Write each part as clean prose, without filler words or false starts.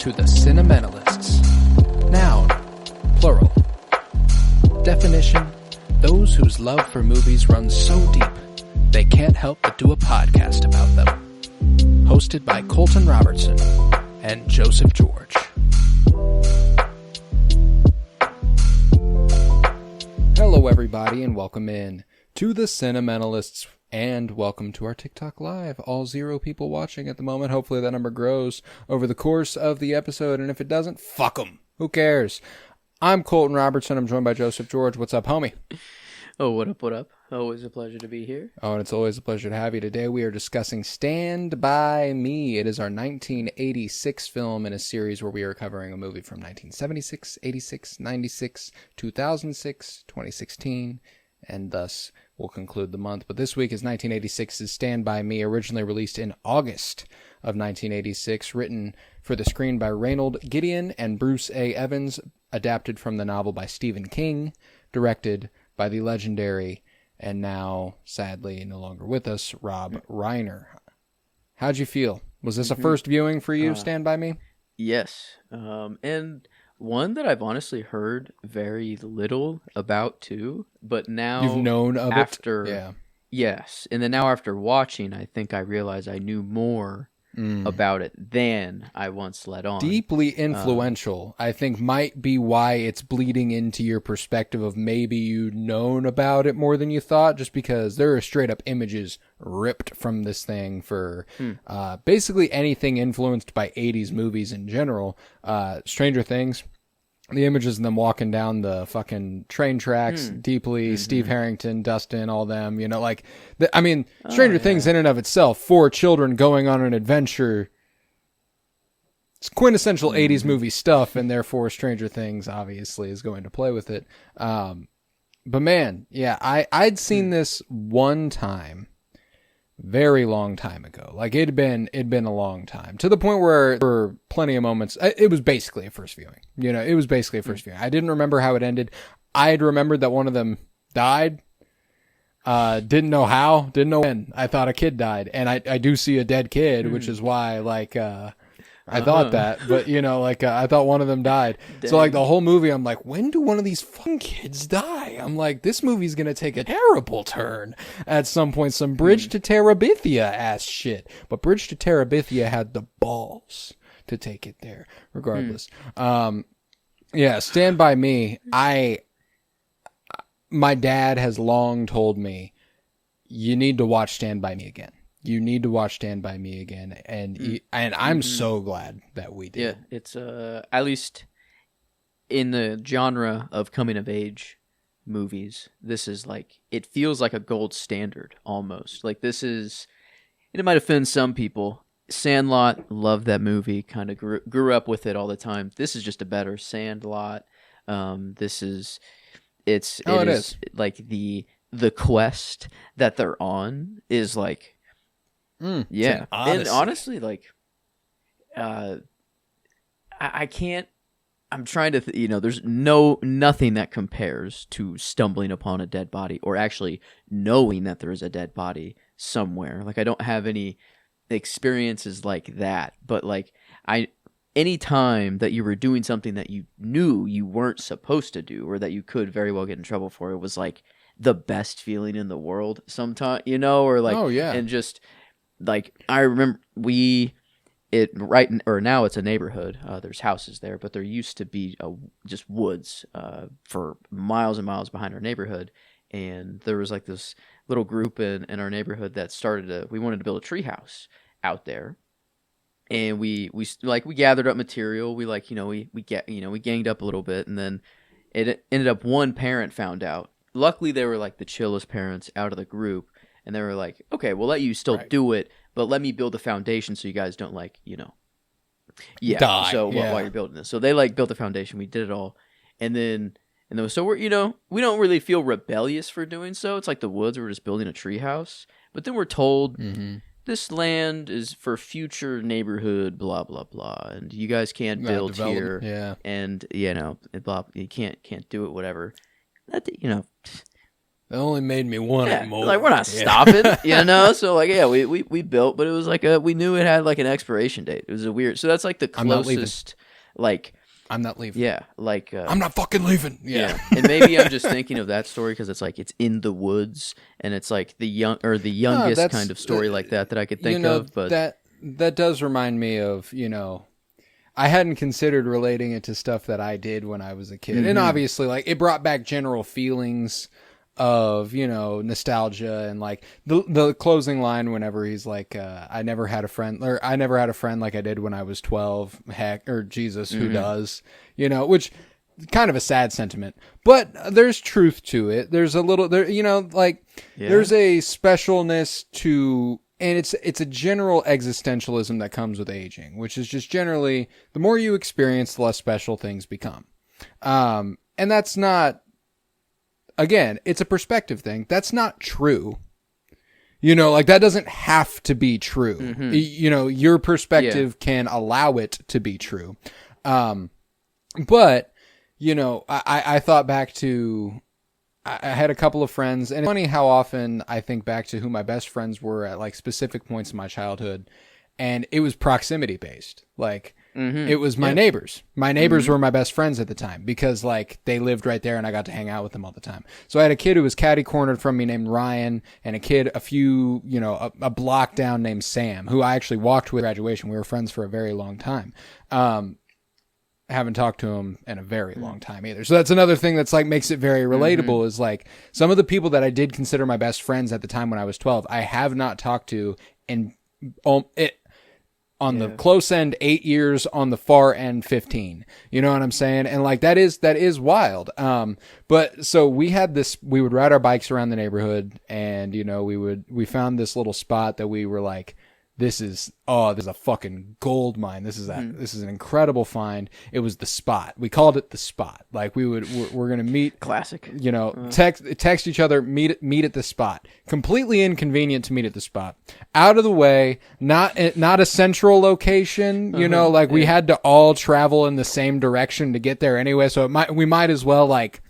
to the Cinementalists. Noun, plural. Definition, those whose love for movies runs so deep, they can't help but do a podcast about them. Hosted by Colton Robertson and Joseph George. Hello everybody and welcome in to the Cinementalists and welcome to our TikTok Live. All 0 people watching at the moment. Hopefully that number grows over the course of the episode, and if it doesn't, fuck them. Who cares? I'm Colton Robertson. I'm joined by Joseph George. What's up, homie? Oh, what up, what up? Always a pleasure to be here. Oh, and it's always a pleasure to have you. Today we are discussing Stand By Me. It is our 1986 film in a series where we are covering a movie from 1976, 86, 96, 2006, 2016, and thus we'll conclude the month. But this week is 1986's Stand By Me, originally released in August of 1986, written for the screen by Reynold Gideon and Bruce A. Evans, adapted from the novel by Stephen King, directed by the legendary and now, sadly, no longer with us, Rob Reiner. How'd you feel? Was this a first viewing for you, Stand By Me? Yes. And one that I've honestly heard very little about, too. But now... You've known of after, it? Yeah. Yes. And then now after watching, I think I realized I knew more about it than I once let on. Deeply influential, I think, might be why it's bleeding into your perspective of maybe you'd known about it more than you thought, just because there are straight up images ripped from this thing for basically anything influenced by 80s movies in general. Stranger Things, the images of them walking down the fucking train tracks, deeply, Steve Harrington, Dustin, all them, you know, like, Stranger Things in and of itself, 4 children going on an adventure, it's quintessential 80s movie stuff, and therefore Stranger Things obviously is going to play with it. But man, yeah, I'd seen this one time, very long time ago. Like it'd been a long time, to the point where there were plenty of moments. It was basically a first viewing. You know, it was basically a first viewing. I didn't remember how it ended. I'd remembered that one of them died. Didn't know how. Didn't know when. I thought a kid died, and I do see a dead kid, which is why I thought that, but you know, I thought one of them died. Dang. So the whole movie, I'm like, when do one of these fucking kids die? I'm like, this movie's going to take a terrible turn at some point. Some Bridge to Terabithia ass shit. But Bridge to Terabithia had the balls to take it there, regardless. Yeah, Stand By Me. My dad has long told me, you need to watch Stand By Me again. You need to watch Stand By Me again, and I'm so glad that we did. Yeah, it's at least in the genre of coming of age movies, this is it feels like a gold standard almost. Like this is, and it might offend some people. Sandlot, loved that movie, kind of grew up with it all the time. This is just a better Sandlot. This is it is like the quest that they're on is like. Yeah, and honestly, I can't. I'm trying to, there's nothing that compares to stumbling upon a dead body or actually knowing that there is a dead body somewhere. Like I don't have any experiences like that, but any time that you were doing something that you knew you weren't supposed to do or that you could very well get in trouble for, it was the best feeling in the world. Sometimes, or oh yeah, and just. I remember now it's a neighborhood. There's houses there, but there used to be just woods for miles and miles behind our neighborhood. And there was this little group in our neighborhood that we wanted to build a tree house out there. And we gathered up material. We ganged up a little bit, and then it ended up one parent found out. Luckily, they were the chillest parents out of the group. And they were like, okay, we'll let you still do it, but let me build a foundation so you guys don't die. So while you're building this. So they built the foundation. We did it all. And then so we're, we don't really feel rebellious for doing so. It's like the woods. We're just building a tree house. But then we're told this land is for future neighborhood, blah, blah, blah. And you guys can't build here. Yeah. And, blah, you can't do it, whatever. That, It only made me want it more. Like we're not stopping, So like we built, but it was like we knew it had like an expiration date. It was a weird. So that's like the closest. I'm not leaving. Yeah, like I'm not fucking leaving. Yeah. And maybe I'm just thinking of that story because it's like it's in the woods, and it's like the youngest kind of story like that I could think of. But that does remind me of I hadn't considered relating it to stuff that I did when I was a kid, and obviously like it brought back general feelings of nostalgia, and like the closing line whenever he's like I never had a friend like I did when I was 12, heck, or Jesus, who does, which kind of a sad sentiment, but there's truth to it. There's a little there's a specialness to, and it's a general existentialism that comes with aging, which is just generally the more you experience, the less special things become, and that's not. Again, it's a perspective thing. That's not true. Like that doesn't have to be true. Your perspective can allow it to be true. But, I thought back to, I had a couple of friends, and it's funny how often I think back to who my best friends were at like specific points in my childhood. And it was proximity based. Like, it was my neighbors. My neighbors were my best friends at the time because like they lived right there and I got to hang out with them all the time. So I had a kid who was catty cornered from me named Ryan, and a kid a block down named Sam, who I actually walked with at graduation. We were friends for a very long time. Haven't talked to him in a very long time either. So that's another thing that's like makes it very relatable is like some of the people that I did consider my best friends at the time when I was 12, I have not talked to in on the close end 8 years, on the far end 15. You know what I'm saying? And like that is wild. But so we would ride our bikes around the neighborhood, and we found this little spot that we were like, this is a fucking gold mine. This is an incredible find. It was the spot. We called it the spot. Like we're going to meet. Classic. Text each other, meet at the spot. Completely inconvenient to meet at the spot. Out of the way, not a central location, we had to all travel in the same direction to get there anyway. So we might as well like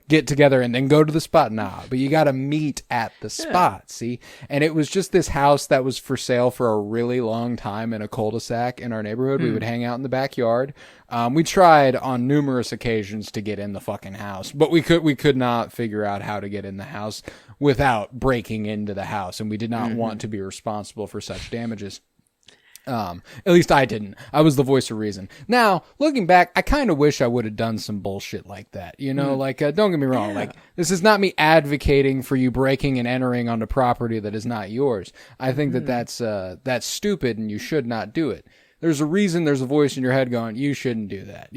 get together and then go to the spot. Nah, but you got to meet at the spot. See? And it was just this house that was for sale for a really long time in a cul-de-sac in our neighborhood. We would hang out in the backyard. We tried on numerous occasions to get in the fucking house, but we could not figure out how to get in the house without breaking into the house. And we did not want to be responsible for such damages. At least I didn't. I was the voice of reason. Now, looking back, I kind of wish I would have done some bullshit like that. Don't get me wrong. Like, this is not me advocating for you breaking and entering onto property that is not yours. I think that's stupid and you should not do it. There's a reason there's a voice in your head going, you shouldn't do that.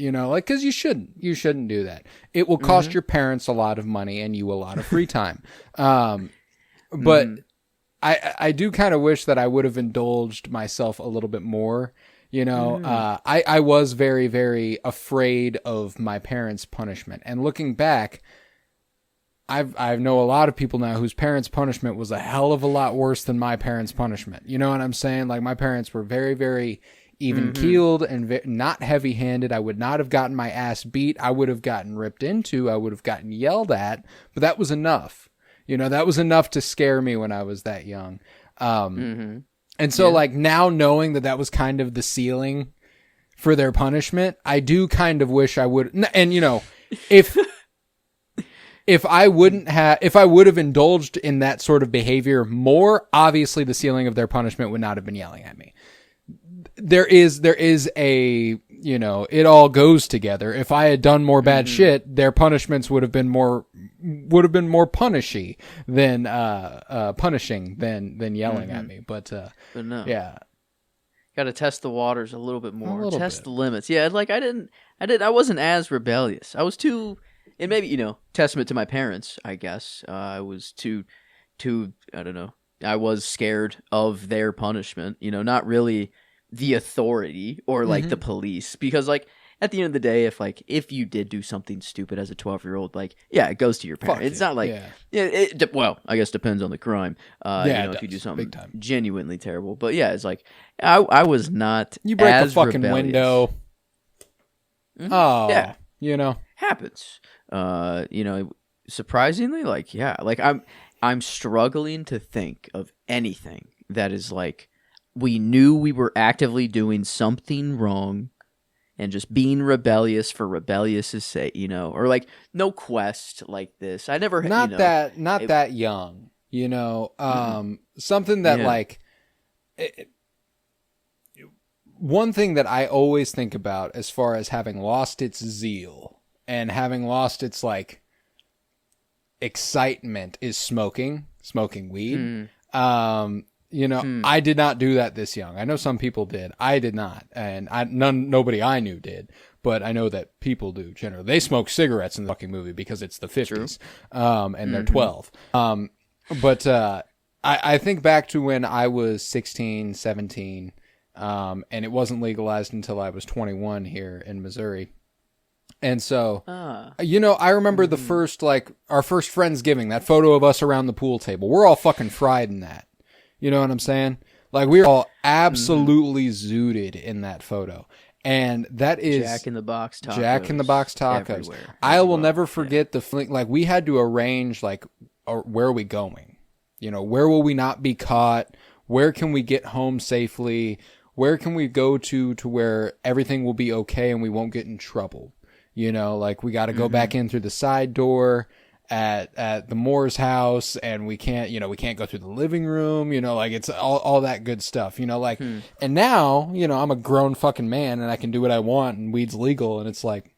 Cause you shouldn't do that. It will cost your parents a lot of money and you a lot of free time. But I do kind of wish that I would have indulged myself a little bit more. I was very, very afraid of my parents' punishment. And looking back, I know a lot of people now whose parents' punishment was a hell of a lot worse than my parents' punishment. You know what I'm saying? Like my parents were very, very even-keeled and not heavy-handed. I would not have gotten my ass beat. I would have gotten ripped into. I would have gotten yelled at. But that was enough. That was enough to scare me when I was that young. And so like now knowing that was kind of the ceiling for their punishment, I do kind of wish I would. And if I would have indulged in that sort of behavior more, obviously the ceiling of their punishment would not have been yelling at me. There is a, it all goes together. If I had done more bad shit, their punishments would have been more punishing than yelling at me. But no. Yeah. Got to test the waters a little bit more. Test the limits. Yeah. Like I wasn't as rebellious. I was too, and maybe, testament to my parents, I guess. I was too, I don't know. I was scared of their punishment, not really the authority or like the police, because like at the end of the day, if you did do something stupid as a 12-year-old, like, yeah, it goes to your parents. It's not like, well, I guess depends on the crime. If you do something genuinely terrible, but yeah, it's like, I was not you break as a fucking rebellious. Window. Oh, yeah, happens. surprisingly, like, yeah, like I'm struggling to think of anything that is like we knew we were actively doing something wrong and just being rebellious for rebellious' sake, or like no quest like this. I never, Not that young, something that yeah. like one thing that I always think about as far as having lost its zeal and having lost its like excitement is smoking weed. I did not do that this young. I know some people did. I did not. And nobody I knew did, but I know that people do generally. They smoke cigarettes in the fucking movie because it's the 50s. And they're 12. But I think back to when I was 16, 17, and it wasn't legalized until I was 21 here in Missouri. And so, I remember the first, like, our first Friendsgiving, that photo of us around the pool table. We're all fucking fried in that. You know what I'm saying? Like, we were all absolutely zooted in that photo. And that is Jack in the Box tacos. Jack in the Box tacos. Everywhere. I will never forget the feeling. Like, we had to arrange, like, where are we going? Where will we not be caught? Where can we get home safely? Where can we go to where everything will be okay and we won't get in trouble? Like, we got to go back in through the side door at the Moore's house, and we can't go through the living room, like, it's all that good stuff, like, and now, I'm a grown fucking man and I can do what I want and weed's legal, and it's like,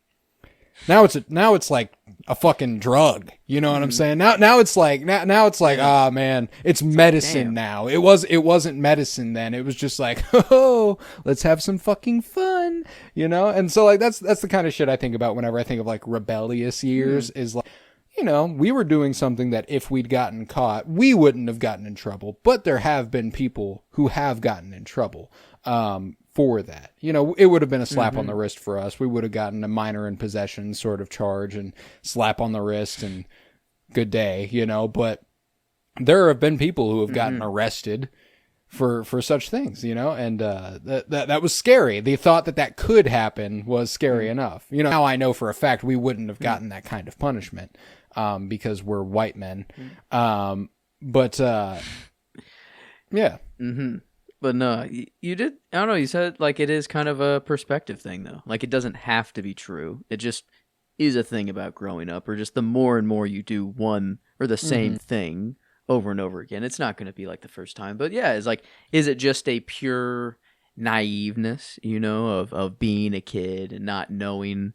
now it's like a fucking drug, you know what I'm saying? Now it's like, ah, man, it's medicine now. It wasn't medicine then. It was just like, oh, let's have some fucking fun, And so, like, that's the kind of shit I think about whenever I think of, like, rebellious years, is like, we were doing something that if we'd gotten caught, we wouldn't have gotten in trouble. But there have been people who have gotten in trouble for that. It would have been a slap on the wrist for us. We would have gotten a minor in possession sort of charge and slap on the wrist and good day, But there have been people who have gotten arrested for such things, and that was scary. The thought that could happen was scary enough. Now I know for a fact we wouldn't have gotten that kind of punishment. Because we're white men. But yeah. But no, you did, I don't know, you said, like, it is kind of a perspective thing, though. Like, it doesn't have to be true. It just is a thing about growing up, or just the more and more you do one or the same thing over and over again, it's not going to be like the first time. But yeah, it's like, is it just a pure naiveness, of being a kid and not knowing,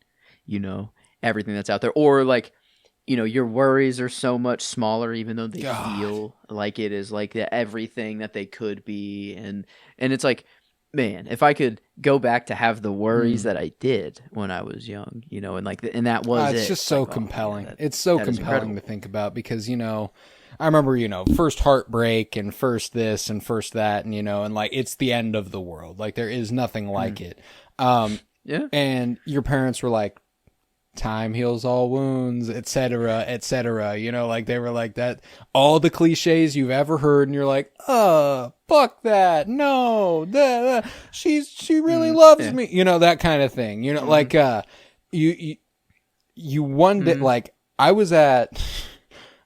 everything that's out there? Or, like, your worries are so much smaller, even though they feel like it is like everything that they could be. And it's like, man, if I could go back to have the worries that I did when I was young, and like, and that was it's just so like, compelling. Oh, man, it's so compelling to think about because, I remember, first heartbreak and first this and first that, and like, it's the end of the world. Like, there is nothing like it. Yeah. And your parents were like, time heals all wounds, etc., etc. Like, they were like that, all the cliches you've ever heard, and you're like, fuck that, no, she really loves me, that kind of thing, like, you one day, like, I was at,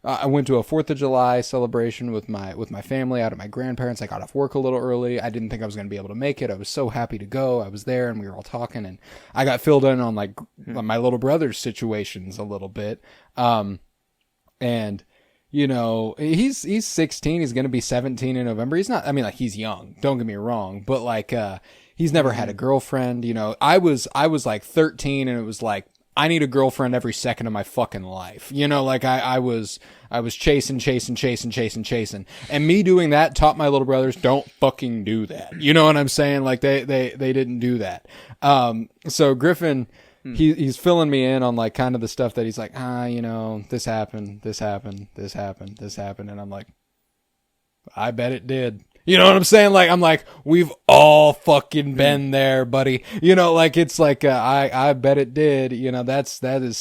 I went to a 4th of July celebration with my family out at my grandparents. I got off work a little early. I didn't think I was going to be able to make it. I was so happy to go. I was there and we were all talking, and I got filled in on like my little brother's situations a little bit. And he's 16. He's going to be 17 in November. He's not, I mean, like, he's young. Don't get me wrong, but like, he's never had a girlfriend. I was like 13, and it was like, I need a girlfriend every second of my fucking life. Like, I was chasing. And me doing that taught my little brothers, don't fucking do that. You know what I'm saying? Like, they didn't do that. So Griffin, he's filling me in on like kind of the stuff that he's like, this happened. And I'm like, I bet it did. You know what I'm saying? Like, I'm like, we've all fucking been there, buddy. Like, it's like, I bet it did. That is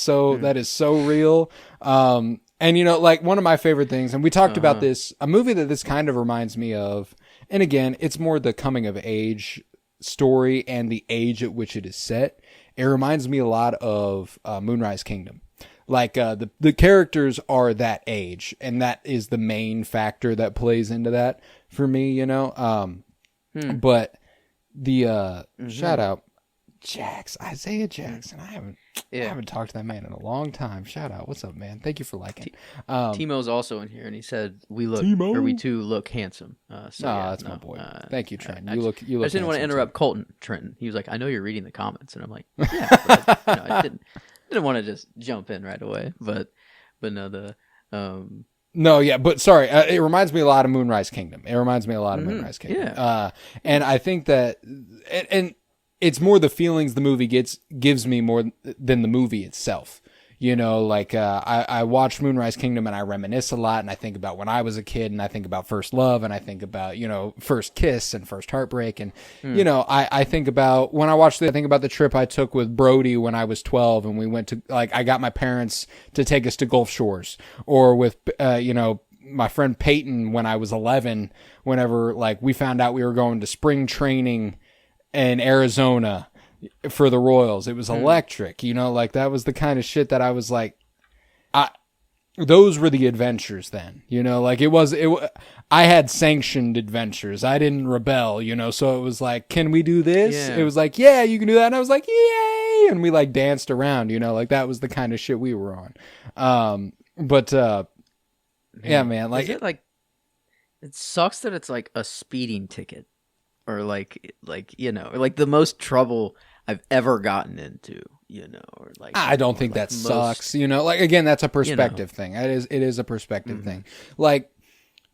so real. And like, one of my favorite things, and we talked about this, a movie that this kind of reminds me of, and again, it's more the coming of age story and the age at which it is set. It reminds me a lot of Moonrise Kingdom. Like the characters are that age, and that is the main factor that plays into that for me, you know. But the shout out Isaiah Jackson. I haven't talked to that man in a long time. Shout out, what's up, man? Thank you for liking. Timo's also in here, and he said we two look handsome. That's my boy. Thank you, Trent. You look. I just didn't want to interrupt Colton. Trenton. He was like, I know you're reading the comments, and I'm like, yeah. But I didn't want to just jump in right away, but no, No, yeah, but sorry, it reminds me a lot of Moonrise Kingdom. Yeah. And I think that, and it's more the feelings the movie gives me more than the movie itself. You know, like, I watch Moonrise Kingdom and I reminisce a lot, and I think about when I was a kid, and I think about first love, and I think about, you know, first kiss and first heartbreak. And, you know, I think about when I think about the trip I took with Brody when I was 12, and we went to, like, I got my parents to take us to Gulf Shores, or with, you know, my friend Peyton when I was 11, whenever, like, we found out we were going to spring training in Arizona for the Royals. It was electric, you know, like that was the kind of shit that I was like, those were the adventures then, you know, like I had sanctioned adventures. I didn't rebel, you know, so it was like, can we do this? Yeah. It was like, yeah, you can do that. And I was like, yay. And we like danced around, you know, like that was the kind of shit we were on. Yeah, man, like, is it like, it sucks that it's like a speeding ticket, or like, you know, like the most trouble I've ever gotten into, you know, or like, I don't think that sucks, you know, like, again, that's a perspective thing. It is a perspective thing. Like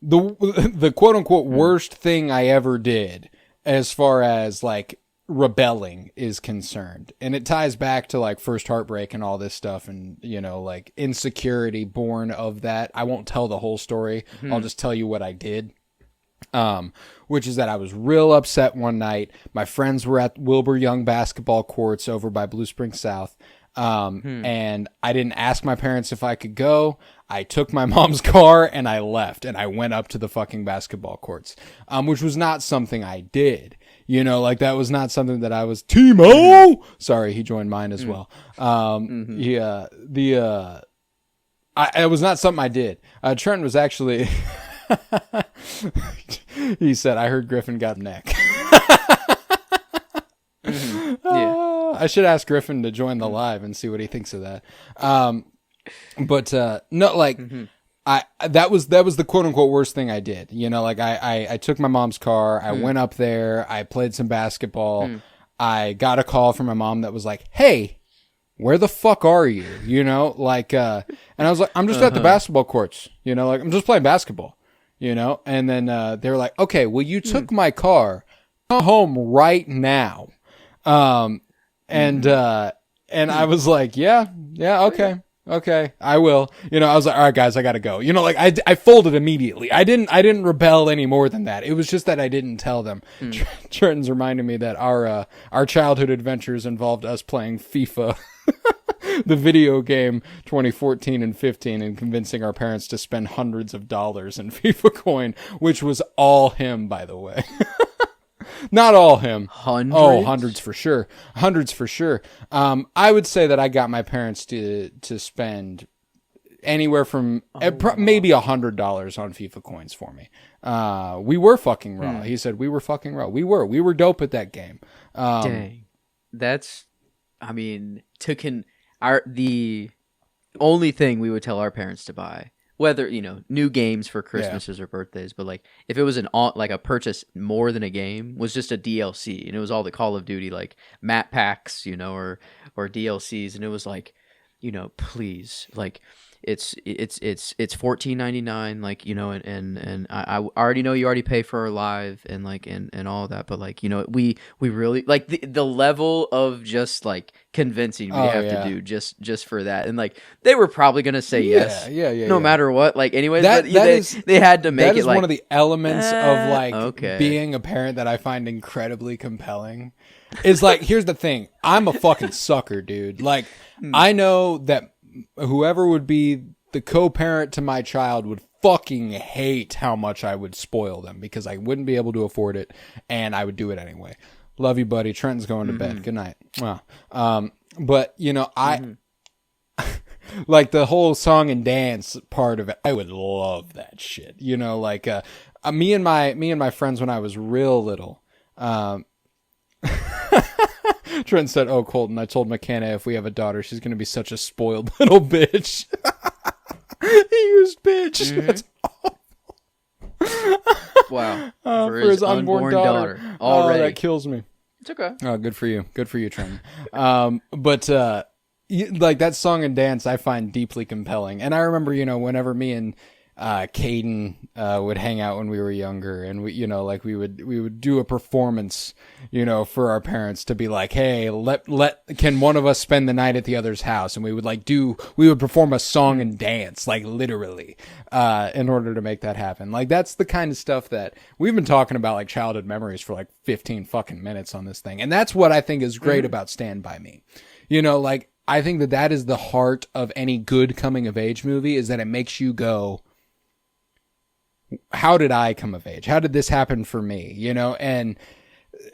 the quote unquote worst thing I ever did as far as like rebelling is concerned. And it ties back to like first heartbreak and all this stuff, and, you know, like insecurity born of that. I won't tell the whole story. I'll just tell you what I did. Which is that I was real upset one night. My friends were at Wilbur Young basketball courts over by Blue Springs South. And I didn't ask my parents if I could go. I took my mom's car and I left, and I went up to the fucking basketball courts, which was not something I did. You know, like that was not something that I was, Timo! Sorry, he joined mine as well. It was not something I did. Trent was actually, he said, I heard Griffin got neck. Yeah. I should ask Griffin to join the live and see what he thinks of that. No, like, that was the quote unquote worst thing I did. You know, like I took my mom's car, I went up there, I played some basketball. I got a call from my mom that was like, hey, where the fuck are you? You know, like, and I was like, I'm just at the basketball courts, you know, like I'm just playing basketball, you know? And then, they were like, okay, well, you took my car, come home right now. And I was like, yeah, okay, I will. You know, I was like, all right, guys, I gotta go. You know, like I folded immediately. I didn't rebel any more than that. It was just that I didn't tell them. Trenton's reminded me that our childhood adventures involved us playing FIFA, the video game 2014 and 15, and convincing our parents to spend hundreds of dollars in FIFA coin, which was all him, by the way. Not all him. Hundreds? Oh, hundreds for sure. Hundreds for sure. I would say that I got my parents to spend anywhere from maybe $100 on FIFA coins for me. We were fucking raw. He said we were fucking raw. We were dope at that game. Dang. That's, I mean, the only thing we would tell our parents to buy, whether, you know, new games for Christmases or birthdays, but like if it was like a purchase more than a game, was just a DLC, and it was all the Call of Duty like map packs, you know, or DLCs, and it was like, you know, please, like it's $14.99, like, you know, and I already know you already pay for our live and like and all of that, but like, you know, we really like the level of just like convincing we have to do just for that, and like they were probably gonna say yes, no matter what, like anyways, they had to make it. That is like one of the elements of like being a parent that I find incredibly compelling. Is like, here's the thing, I'm a fucking sucker, dude. Like I know that whoever would be the co-parent to my child would fucking hate how much I would spoil them, because I wouldn't be able to afford it, and I would do it anyway. Love you, buddy. Trenton's going to bed. Good night. Wow. But you know, like the whole song and dance part of it. I would love that shit. Like me and my friends when I was real little. Trent said, "Oh, Colton, I told McKenna if we have a daughter, she's going to be such a spoiled little bitch." He used bitch. Mhm. That's Wow. for his unborn daughter. Already. Oh, that kills me. It's okay. Oh, good for you. Good for you, Trent. But like that song and dance, I find deeply compelling. And I remember, whenever me and Caden would hang out when we were younger, and we would do a performance, for our parents to be like, hey, can one of us spend the night at the other's house? And we would perform a song and dance, like literally, in order to make that happen. Like that's the kind of stuff that we've been talking about, like childhood memories for like 15 fucking minutes on this thing. And that's what I think is great about Stand By Me. Like I think that is the heart of any good coming of age movie, is that it makes you go, how did I come of age? How did this happen for me? And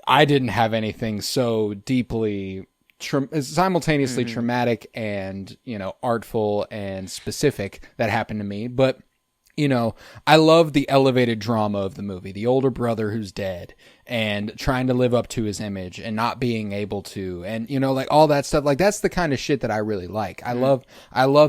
I didn't have anything so deeply simultaneously traumatic and, artful and specific that happened to me. But, I love the elevated drama of the movie, the older brother who's dead and trying to live up to his image and not being able to, and, like all that stuff. Like that's the kind of shit that I really like. I love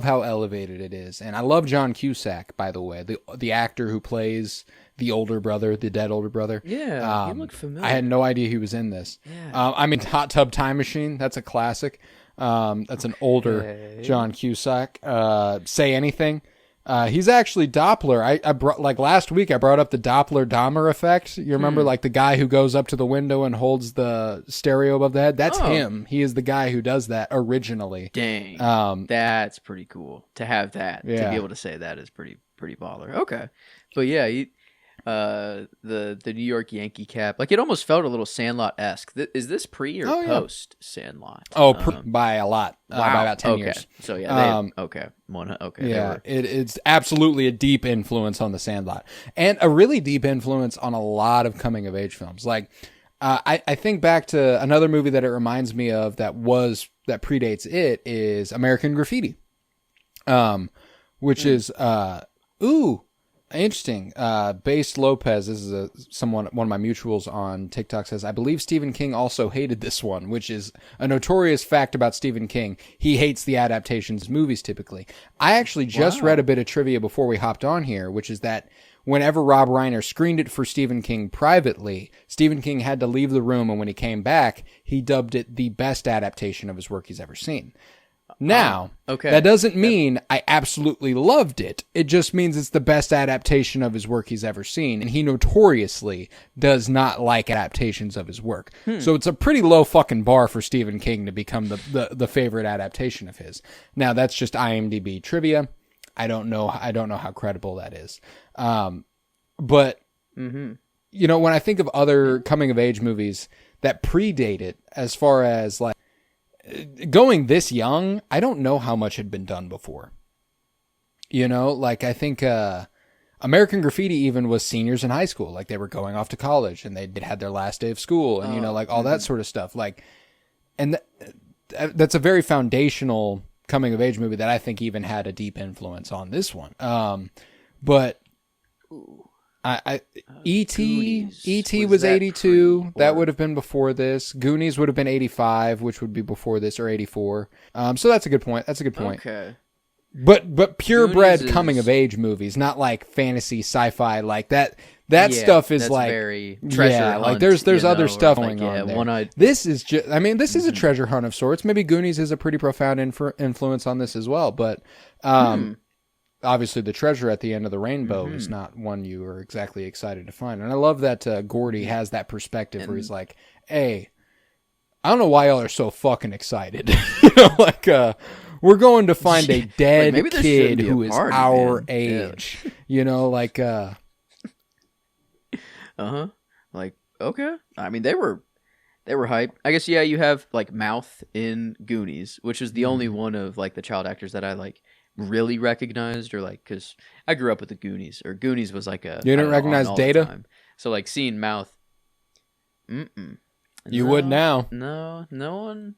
how elevated it is. And I love John Cusack, by the way, the actor who plays the older brother, the dead older brother. Yeah, he looked familiar. I had no idea he was in this. Yeah. Hot Tub Time Machine. That's a classic. That's an older John Cusack. Say Anything. He's actually Doppler. I brought, like last week, I brought up the Doppler-Dahmer effect. You remember like the guy who goes up to the window and holds the stereo above the head? That's him. He is the guy who does that originally. Dang. That's pretty cool to have that. Yeah. To be able to say that is pretty baller. Okay. But yeah, the New York Yankee cap, like it almost felt a little Sandlot-esque. Is this pre or post Sandlot? Oh, by a lot. Wow. By about 10 years. So yeah, okay. Yeah, it's absolutely a deep influence on the Sandlot, and a really deep influence on a lot of coming of age films. Like, I think back to another movie that it reminds me of that predates it is American Graffiti, which is interesting. Base Lopez, this is one of my mutuals on TikTok, says, I believe Stephen King also hated this one, which is a notorious fact about Stephen King. He hates the adaptations of movies typically. I actually just read a bit of trivia before we hopped on here, which is that whenever Rob Reiner screened it for Stephen King privately, Stephen King had to leave the room, and when he came back, he dubbed it the best adaptation of his work he's ever seen. Now, that doesn't mean I absolutely loved it. It just means it's the best adaptation of his work he's ever seen. And he notoriously does not like adaptations of his work. So it's a pretty low fucking bar for Stephen King to become the favorite adaptation of his. Now, that's just IMDb trivia. I don't know how credible that is. But, when I think of other coming of age movies that predate it, as far as like, going this young, I don't know how much had been done before. Like I think American Graffiti even was seniors in high school. Like they were going off to college and they had their last day of school and, like all that sort of stuff. Like, and that's a very foundational coming of age movie that I think even had a deep influence on this one. But E.T. was 82. That would have been before this. Goonies would have been 85, which would be before this, or 84. So that's a good point. Okay. But purebred coming of age movies, not like fantasy, sci-fi, like that. That stuff is like very treasure hunt, like there's other stuff going on there. This is just, this is a treasure hunt of sorts. Maybe Goonies is a pretty profound influence on this as well, but obviously the treasure at the end of the rainbow is not one you are exactly excited to find. And I love that Gordy has that perspective where he's like, hey, I don't know why y'all are so fucking excited. We're going to find a dead kid who is our age. Like, okay. I mean, they were hype. I guess, you have like Mouth in Goonies, which is the only one of like the child actors that I like really recognized, or like, because I grew up with the Goonies, or Goonies was like a, you didn't recognize Data, so like seeing Mouth, you would now. No one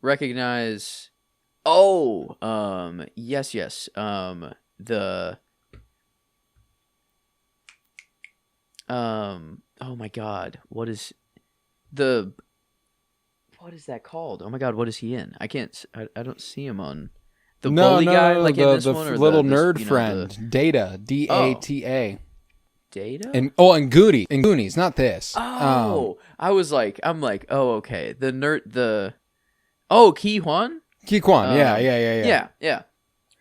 recognize. Oh, yes, yes. Oh my God, what is that called? Oh my God, what is he in? I don't see him on the No, bully no, guy no, no. like in this The one, or little the nerd you know the friend, Data, oh Data, Data. and Goonies, not this. Oh, I'm like, oh, okay. The nerd, oh, Ki Huan. Ki Kwan, yeah. Yeah, yeah.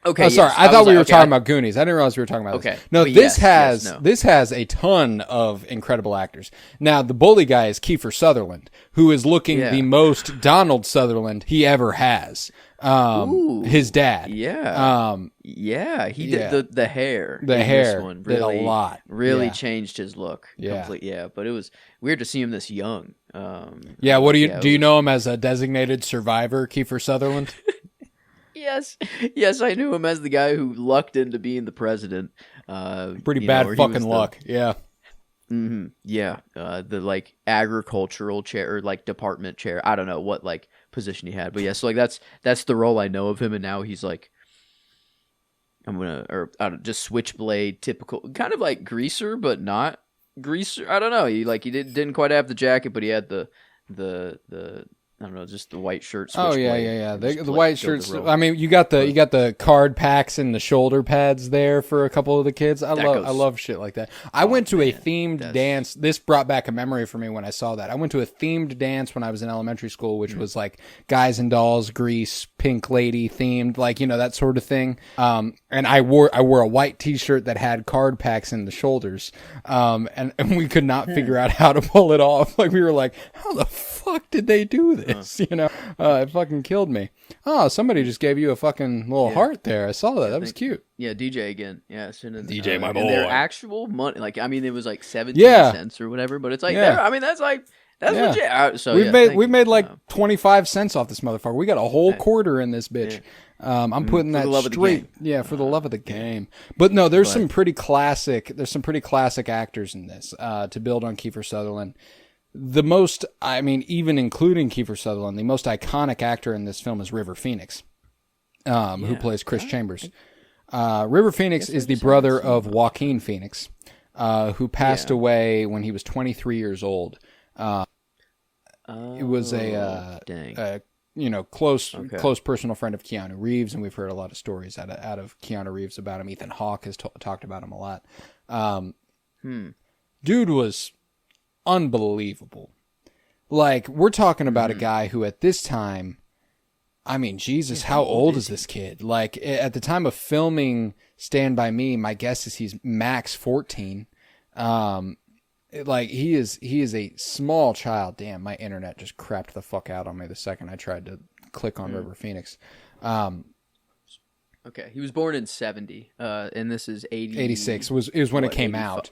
Okay, Oh, sorry. yes. I I was thought we like, were okay, talking about Goonies. I didn't realize we were talking about this. okay, No, but yes, no. this has a ton of incredible actors. Now, the bully guy is Kiefer Sutherland, who is looking Yeah. the most Donald Sutherland he ever has. Ooh, His dad. yeah, yeah. He yeah. did the hair. The in hair this one did a lot. really Yeah. changed his look. Yeah. Complete. Yeah, but it was weird to see him this young. Yeah. What do you yeah, do? it You was- know him as a designated survivor, Kiefer Sutherland? Yes, yes. I knew him as the guy who lucked into being the president. Pretty you know, bad where he was fucking the- luck. Yeah. Yeah, the like agricultural chair or like department chair. I don't know what like position he had, but yeah. So like that's the role I know of him, and now he's like I don't just switchblade, typical kind of like greaser, but not greaser. I don't know. He didn't quite have the jacket, but he had the I don't know, just the white shirt. Oh yeah, switchblade, yeah, yeah. and The, just the play- white filled shirts. role. I mean, you got the card packs and the shoulder pads there for a couple of the kids. I goes- love shit like that. I went to a man, themed that's- dance. This brought back a memory for me when I saw that. I went to a themed dance when I was in elementary school, which was like Guys and Dolls, Grease, Pink Lady themed, like that sort of thing. And I wore a white T-shirt that had card packs in the shoulders. And we could not figure out how to pull it off. Like we were like, how the fuck did they do this? It fucking killed me. Oh, somebody just gave you a fucking little heart there. I saw that. That was cute. Yeah, DJ again. Yeah, DJ, my and their boy. actual money, like I mean, it was like 17 Yeah. cents or whatever, but it's like, Yeah. I mean, that's Yeah. legit. So we've yeah, made thank we've you. made like 25 cents off this motherfucker. We got a whole Hey. quarter in this bitch. I'm putting For that the love of the straight. game. Yeah, for the love of the game. But no, there's But- some pretty classic. There's some pretty classic actors in this. To build on Kiefer Sutherland, even including Kiefer Sutherland, the most iconic actor in this film is River Phoenix, who plays Chris Chambers. River Phoenix is the brother of Joaquin Phoenix, who passed away when he was 23 years old. It was dang. close personal friend of Keanu Reeves, and we've heard a lot of stories out of Keanu Reeves about him. Ethan Hawke has talked about him a lot. Dude was unbelievable. Like, we're talking about a guy who at this time, I mean, Jesus, how old is this kid? Like, at the time of filming Stand By Me, my guess is he's max 14. Like, he is a small child. Damn, my internet just crapped the fuck out on me the second I tried to click on River Phoenix. Okay, he was born in 70, and this is 86 was when it came 85? out.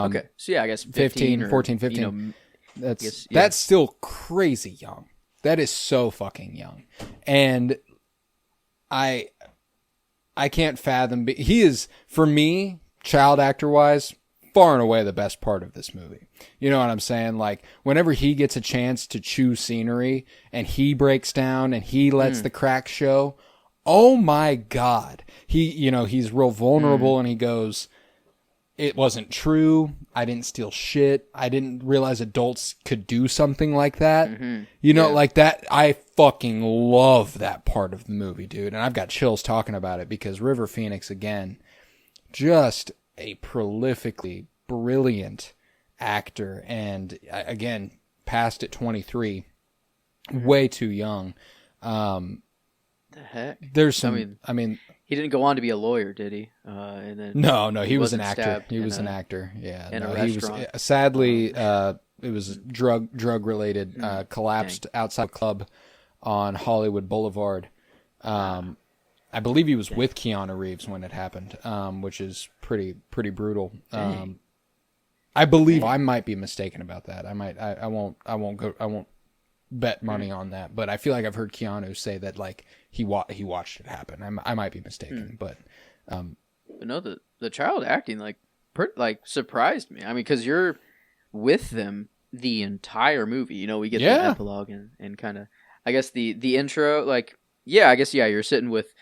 Okay, so yeah, I guess 15 14, 15. You know, That's still crazy young. That is so fucking young. And I can't fathom. He is, for me, child actor wise, far and away the best part of this movie. You know what I'm saying? Like, whenever he gets a chance to chew scenery and he breaks down and he lets the crack show, oh my God. He's real vulnerable and he goes, it wasn't true. I didn't steal shit. I didn't realize adults could do something like that. Like that. I fucking love that part of the movie, dude. And I've got chills talking about it because River Phoenix, again, just a prolifically brilliant actor. And again, passed at 23, way too young. the heck? There's some, I mean, He didn't go on to be a lawyer, did he? And then no, he was an wasn't actor. stabbed He was in an a- actor. Yeah, in a he was restaurant. sadly it was drug related. Collapsed outside a club on Hollywood Boulevard. I believe he was with Keanu Reeves when it happened, which is pretty brutal. I believe I might be mistaken about that. I won't bet money on that, but I feel like I've heard Keanu say that like he watched it happen. I might be mistaken, but But no, the child acting like surprised me. I mean, because you're with them the entire movie. We get the epilogue and kind of, I guess the intro, like yeah, I guess you're sitting with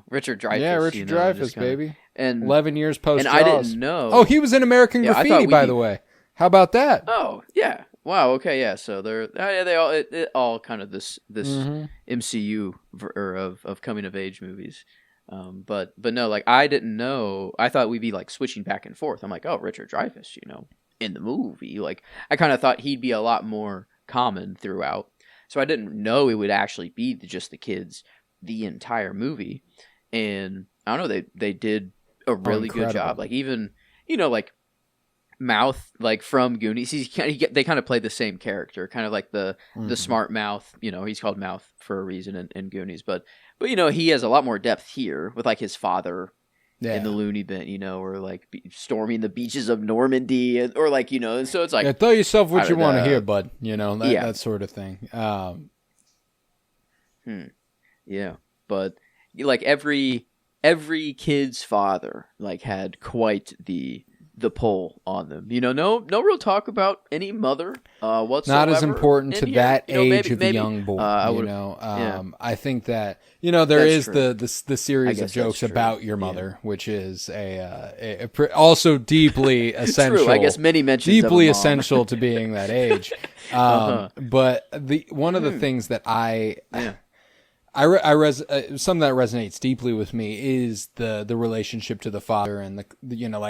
Richard Dreyfuss. Yeah, Richard Dreyfuss, baby. And 11 years post and Jaws. I didn't know. Oh, he was in American Graffiti, by the way. How about that? Oh, yeah. Wow. Okay. Yeah. So they all it all kind of this MCU of coming of age movies. But no, like I didn't know. I thought we'd be like switching back and forth. I'm like, oh, Richard Dreyfuss, in the movie. Like I kind of thought he'd be a lot more common throughout. So I didn't know it would actually be just the kids the entire movie. And I don't know, they did a really good job. Like even like Mouth, like from Goonies, they kind of play the same character, kind of like the smart Mouth. He's called Mouth for a reason in Goonies, but he has a lot more depth here with like his father in the loony bin, or like storming the beaches of Normandy, or like and so it's like tell yourself what you want to hear, bud. That sort of thing. Yeah, but like every kid's father like had quite the pull on them. No real talk about any mother whatsoever. Not as important to that age of a young boy. I think that there is the series of jokes about your mother, which is also deeply essential. True. I guess many mentions deeply of a mom. Essential to being that age. But one of the things that something that resonates deeply with me is the relationship to the father, and like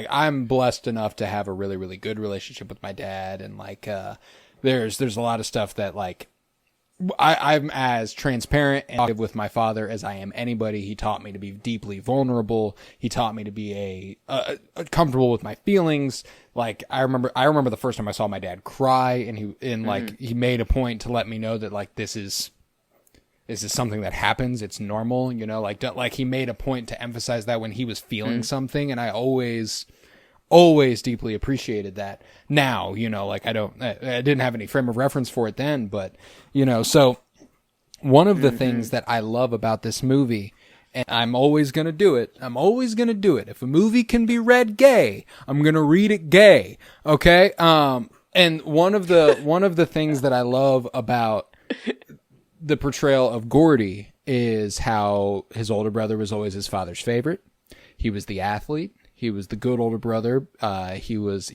I'm blessed enough to have a really, really good relationship with my dad, and like there's a lot of stuff that like I'm as transparent and talkative with my father as I am anybody. He taught me to be deeply vulnerable. He taught me to be a comfortable with my feelings. Like I remember the first time I saw my dad cry, and he made a point to let me know that like this is something that happens. It's normal, like he made a point to emphasize that when he was feeling something. And I always deeply appreciated that. Now, like I didn't have any frame of reference for it then, but, so one of the things that I love about this movie, and I'm always going to do it. If a movie can be read gay, I'm going to read it gay. Okay. And one of the things that I love about the portrayal of Gordy is how his older brother was always his father's favorite. He was the athlete. He was the good older brother. He was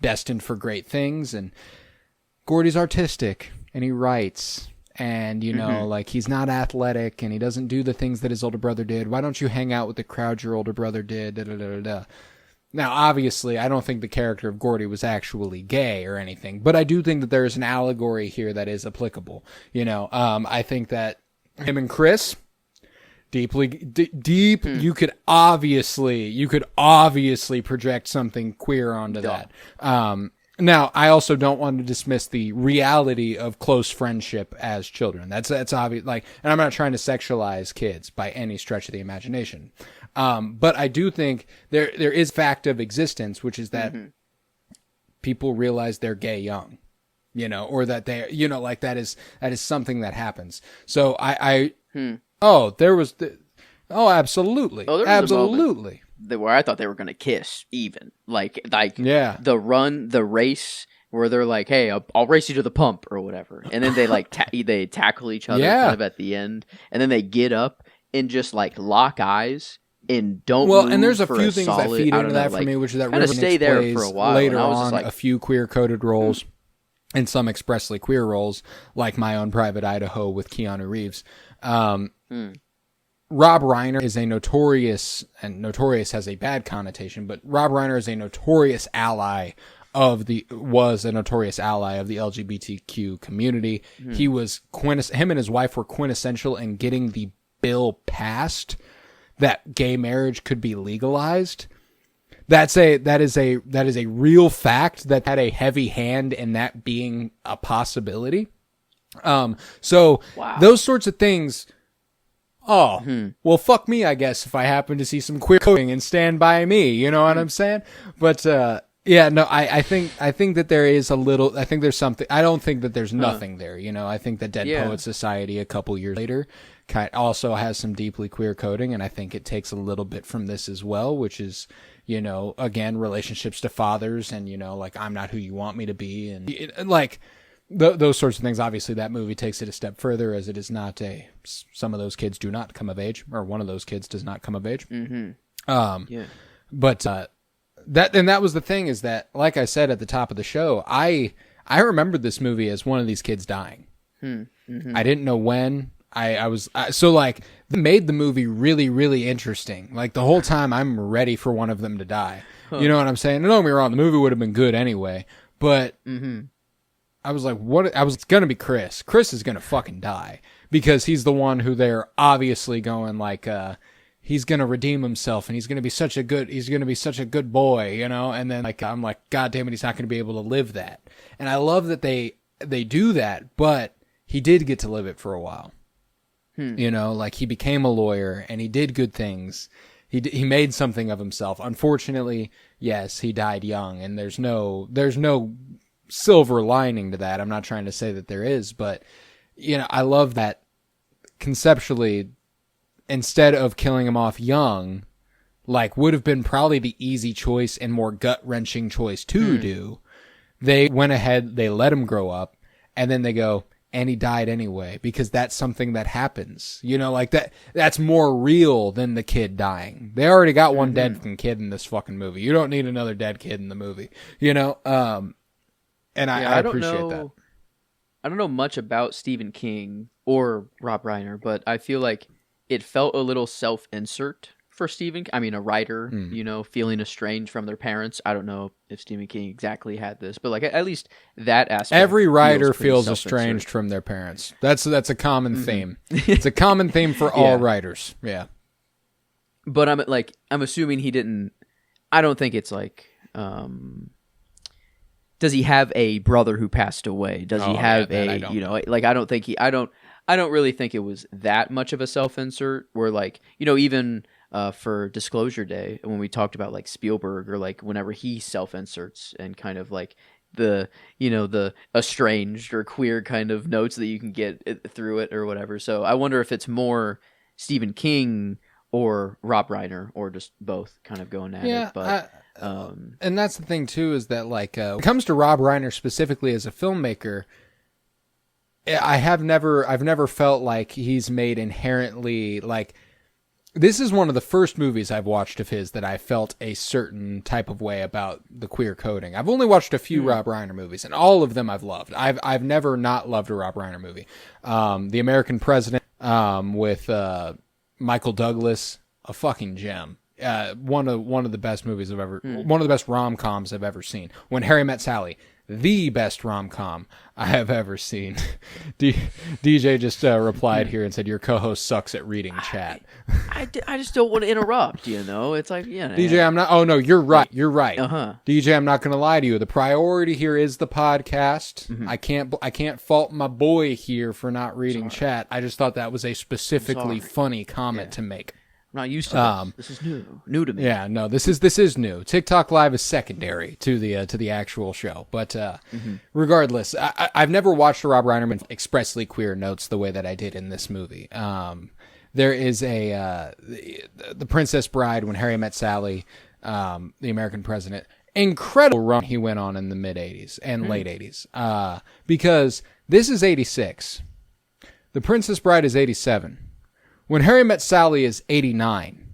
destined for great things. And Gordy's artistic, and he writes, and like he's not athletic, and he doesn't do the things that his older brother did. Why don't you hang out with the crowd your older brother did? Da, da, da, da, da. Now, obviously, I don't think the character of Gordy was actually gay or anything, but I do think that there is an allegory here that is applicable. I think that him and Chris, deep. You could obviously project something queer onto that. Now, I also don't want to dismiss the reality of close friendship as children. That's obvious. Like, and I'm not trying to sexualize kids by any stretch of the imagination. But I do think there is fact of existence, which is that people realize they're gay young, or that they, like that is something that happens. So absolutely. Absolutely. Where I thought they were going to kiss even the race where they're like, hey, I'll race you to the pump or whatever. And then they like, they tackle each other kind of at the end, and then they get up and just like lock eyes. And don't move and there's a few things solid, that feed into that for me, which is that River stay there plays for a while, later on a few queer-coded roles and some expressly queer roles, like My Own Private Idaho with Keanu Reeves. Rob Reiner is a notorious has a bad connotation, but Rob Reiner is a notorious ally was a notorious ally of the LGBTQ community. He was him and his wife were quintessential in getting the bill passed that gay marriage could be legalized. That is a real fact that had a heavy hand in that being a possibility. So those sorts of things. Well, fuck me, I guess, if I happen to see some queer coding and Stand By Me, you know what I'm saying? But, I think that there is a little, I think there's something, I don't think that there's nothing there, I think that Dead Poets Society a couple years later also has some deeply queer coding, and I think it takes a little bit from this as well, which is, again, relationships to fathers, and, like, I'm not who you want me to be, and like, those sorts of things. Obviously, that movie takes it a step further, as it is not some of those kids do not come of age, or one of those kids does not come of age. Yeah. But that was the thing, is that, like I said at the top of the show, I remembered this movie as one of these kids dying. I didn't know when. So like, they made the movie really, really interesting. Like, the whole time I'm ready for one of them to die. You know what I'm saying? Don't get me wrong, the movie would have been good anyway, but I was like, it's gonna be Chris. Chris is gonna fucking die, because he's the one who they're obviously going like, he's gonna redeem himself, and he's gonna be such a good boy, you know? And then like, I'm like, God damn it, he's not gonna be able to live that. And I love that they do that, but he did get to live it for a while. You know, like, he became a lawyer and he did good things. He made something of himself. Unfortunately, yes, he died young, and there's no silver lining to that. I'm not trying to say that there is, but, you know, I love that conceptually, instead of killing him off young, like, would have been probably the easy choice and more gut-wrenching choice to do, they went ahead, they let him grow up, and then they go, and he died anyway, because that's something that happens. You know, like, that's more real than the kid dying. They already got one dead fucking kid in this fucking movie. You don't need another dead kid in the movie, you know? And I appreciate that. I don't know much about Stephen King or Rob Reiner, but I feel like it felt a little self-insert for Stephen. I mean, a writer, you know, feeling estranged from their parents. I don't know if Stephen King exactly had this, but like, at least that aspect. Every writer feels estranged from their parents. That's a common theme. It's a common theme for all writers. Yeah. But I'm assuming he didn't. I don't think it's like. Does he have a brother who passed away? Does he have you know, like, I don't think I don't really think it was that much of a self-insert where, like, you know, even for Disclosure Day, when we talked about like Spielberg, or like whenever he self-inserts and kind of like the, you know, the estranged or queer kind of notes that you can get through it or whatever. So I wonder if it's more Stephen King or Rob Reiner, or just both kind of going at it. But and that's the thing too, is that like, when it comes to Rob Reiner specifically as a filmmaker, I've never felt like he's made inherently, like, this is one of the first movies I've watched of his that I felt a certain type of way about the queer coding. I've only watched a few Rob Reiner movies, and all of them I've loved. I've never not loved a Rob Reiner movie. The American President, with Michael Douglas, a fucking gem. One of the best movies I've ever, one of the best rom-coms I've ever seen. When Harry Met Sally, the best rom-com I have ever seen. DJ just replied here and said, your co-host sucks at reading chat. I just don't want to interrupt, you know? It's like, you know. DJ, I'm not, oh no, you're right. DJ, I'm not going to lie to you. The priority here is the podcast. I can't fault my boy here for not reading chat. I just thought that was a specifically funny comment to make. I'm not used to this. This is new to me. Yeah, no, this is new. TikTok Live is secondary to the actual show. But regardless, I've never watched a Rob Reiner expressly queer notes the way that I did in this movie. There is the Princess Bride, When Harry Met Sally, The American President. Incredible run he went on in the mid 80s and late 80s. Because this is 86. The Princess Bride is 87. When Harry Met Sally is 89.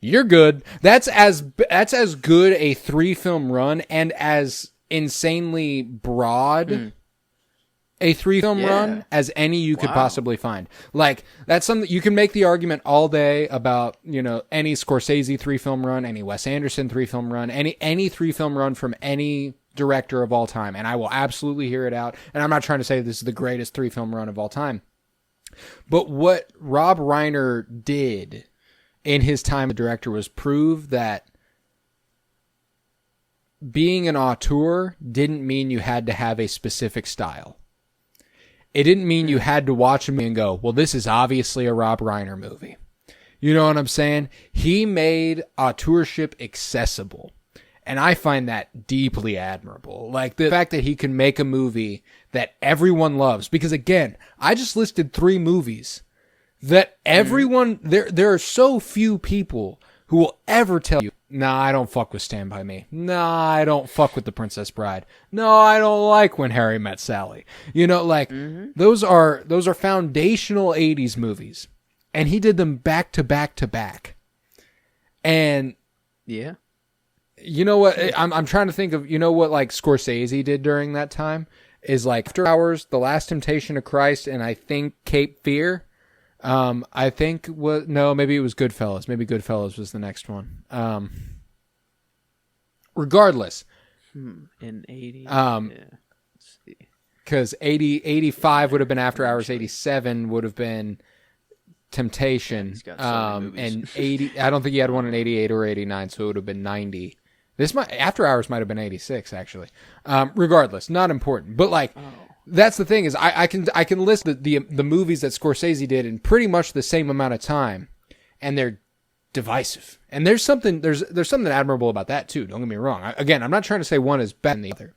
You're good. That's as good a 3-film run, and as insanely broad a 3-film run as any you could possibly find. Like, that's something you can make the argument all day about, you know, any Scorsese 3-film run, any Wes Anderson 3-film run, any 3-film run from any director of all time, and I will absolutely hear it out. And I'm not trying to say this is the greatest 3-film run of all time, but what Rob Reiner did in his time as director was prove that being an auteur didn't mean you had to have a specific style. It didn't mean you had to watch a movie and go, well, this is obviously a Rob Reiner movie. You know what I'm saying? He made auteurship accessible. And I find that deeply admirable. Like, the fact that he can make a movie that everyone loves. Because, again, I just listed 3 movies that everyone... There are so few people who will ever tell you Nah, I don't fuck with Stand By Me. Nah, I don't fuck with The Princess Bride. No, I don't like When Harry Met Sally. You know, like, those are foundational 80s movies. And he did them back to back to back. And Yeah. you know what? I'm trying to think of, you know what, like, Scorsese did during that time? Is like After Hours, The Last Temptation of Christ, and I think Cape Fear. I think maybe it was Goodfellas. Maybe Goodfellas was the next one. Regardless. In 80. Yeah. Let's see. Because 85 would have been After Hours, 87 would have been Temptation. He's got so many movies. And 80, I don't think he had one in 88 or 89, so it would have been 90. After Hours might have been 86, actually. Regardless, not important. But like, that's the thing is, I can list the movies that Scorsese did in pretty much the same amount of time, and they're divisive. And there's something admirable about that too. Don't get me wrong. I'm not trying to say one is better than the other,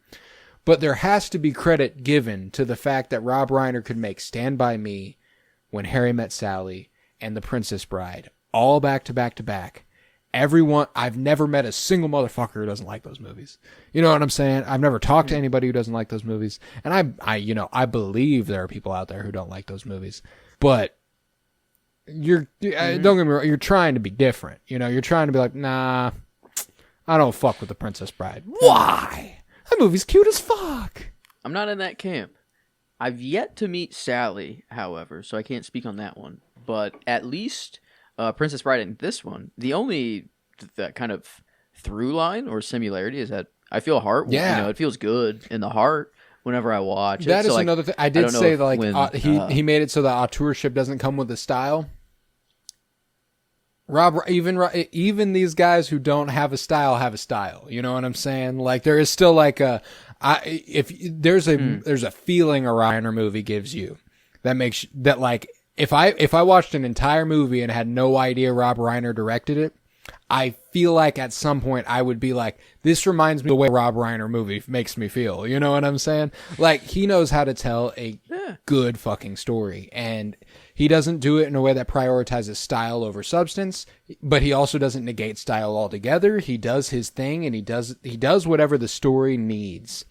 but there has to be credit given to the fact that Rob Reiner could make Stand By Me, When Harry Met Sally, and The Princess Bride all back to back to back. Everyone, I've never met a single motherfucker who doesn't like those movies. You know what I'm saying? I've never talked to anybody who doesn't like those movies. And I believe there are people out there who don't like those movies. But don't get me wrong, you're trying to be different. You know, you're trying to be like, nah, I don't fuck with The Princess Bride. Why? That movie's cute as fuck. I'm not in that camp. I've yet to meet Sally, however, so I can't speak on that one. But at least Princess Bride and this one, the only that kind of through line or similarity is that I feel heart. Yeah. You know, it feels good in the heart whenever I watch it. That is like, another thing. I did say that, like, when, he made it so the auteurship doesn't come with the style. Even these guys who don't have a style have a style. You know what I'm saying? Like, there is still like there's a feeling a Reiner movie gives you that makes that, like, if I watched an entire movie and had no idea Rob Reiner directed it, I feel like at some point I would be like, this reminds me of the way Rob Reiner movie makes me feel. You know what I'm saying? Like, he knows how to tell a good fucking story, and he doesn't do it in a way that prioritizes style over substance, but he also doesn't negate style altogether. He does his thing, and he does whatever the story needs.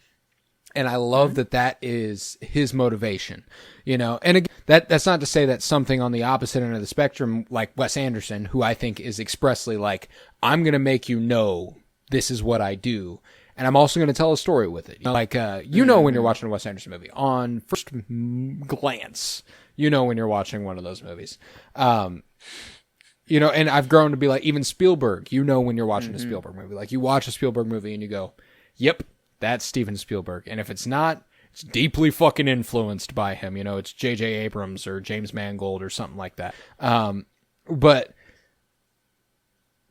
And I love that is his motivation, you know. And again, that's not to say that something on the opposite end of the spectrum, like Wes Anderson, who I think is expressly like, I'm going to make you know this is what I do, and I'm also going to tell a story with it. You know, like, you know when you're watching a Wes Anderson movie, on first glance, you know when you're watching one of those movies. You know, and I've grown to be like, even Spielberg, you know when you're watching a Spielberg movie. Like, you watch a Spielberg movie and you go, yep, that's Steven Spielberg. And if it's not, it's deeply fucking influenced by him. You know, it's J.J. Abrams or James Mangold or something like that. But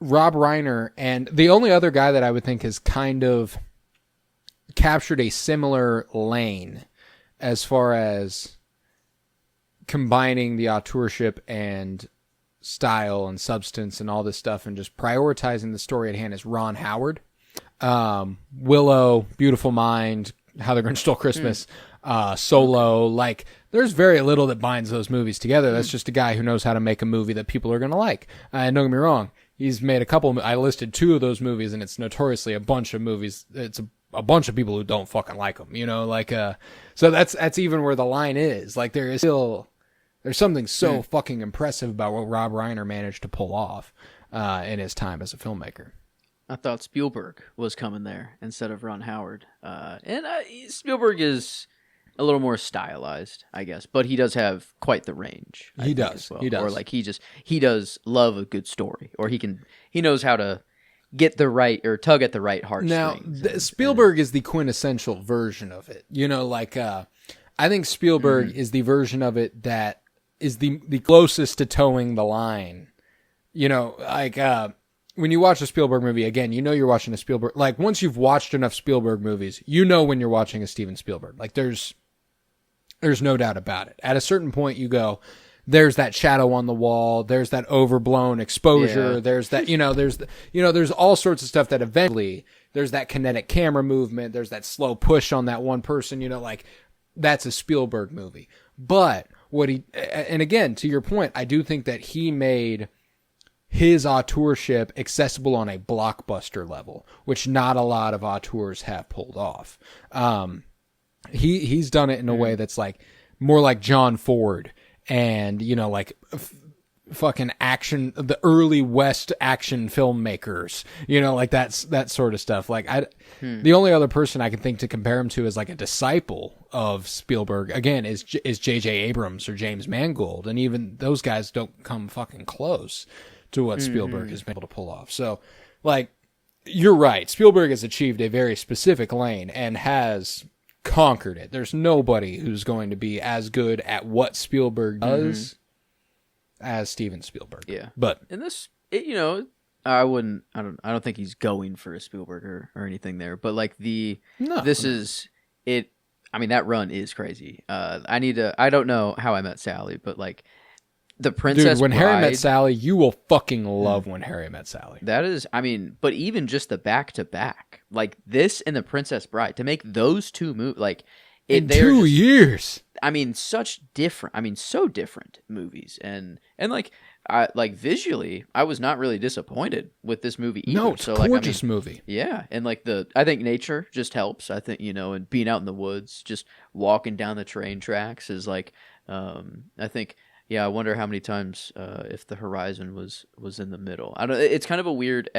Rob Reiner, and the only other guy that I would think has kind of captured a similar lane as far as combining the auteurship and style and substance and all this stuff and just prioritizing the story at hand is Ron Howard. Willow, Beautiful Mind, How the Grinch Stole Christmas, Solo. Like, there's very little that binds those movies together. That's just a guy who knows how to make a movie that people are going to like. And don't get me wrong, he's made a couple. I listed 2 of those movies, and it's notoriously a bunch of movies. It's a bunch of people who don't fucking like them. You know, like, so that's even where the line is. Like, there's something so fucking impressive about what Rob Reiner managed to pull off in his time as a filmmaker. I thought Spielberg was coming there instead of Ron Howard. And Spielberg is a little more stylized, I guess, but he does have quite the range. He does. As well. He does. Or like he does love a good story, or he knows how to get the right or tug at the right heartstrings. Now, Spielberg is the quintessential version of it. You know, like, I think Spielberg is the version of it that is the closest to towing the line. You know, like, when you watch a Spielberg movie, again, you know you're watching a Spielberg. Like, once you've watched enough Spielberg movies, you know when you're watching a Steven Spielberg. Like, there's no doubt about it. At a certain point, you go, there's that shadow on the wall. There's that overblown exposure. Yeah. There's that, there's all sorts of stuff that eventually, there's that kinetic camera movement. There's that slow push on that one person, like, that's a Spielberg movie. But and again, to your point, I do think that he made his auteurship accessible on a blockbuster level, which not a lot of auteurs have pulled off. He's done it in a way that's like more like John Ford and, you know, like fucking action, the early West action filmmakers, you know, like that sort of stuff. Like the only other person I can think to compare him to as like a disciple of Spielberg again is J.J. Abrams or James Mangold. And even those guys don't come fucking close to what Spielberg has been able to pull off. So like, you're right. Spielberg has achieved a very specific lane and has conquered it. There's nobody who's going to be as good at what Spielberg does as Steven Spielberg. Yeah. But and this, you know, I don't think he's going for a Spielberg or anything there, but like is it. I mean, that run is crazy. I don't know How I Met Sally, but like the Princess When Bride, Harry Met Sally, you will fucking love When Harry Met Sally. That is, I mean, but even just the back to back, like this and the Princess Bride, to make those two movies, like in 2 years. I mean, so different movies, and like, visually, I was not really disappointed with this movie either. No, it's a gorgeous movie. Yeah, and like I think nature just helps. I think, you know, and being out in the woods, just walking down the train tracks is like, I think. Yeah, I wonder how many times if the horizon was in the middle. I don't. It's kind of a weird.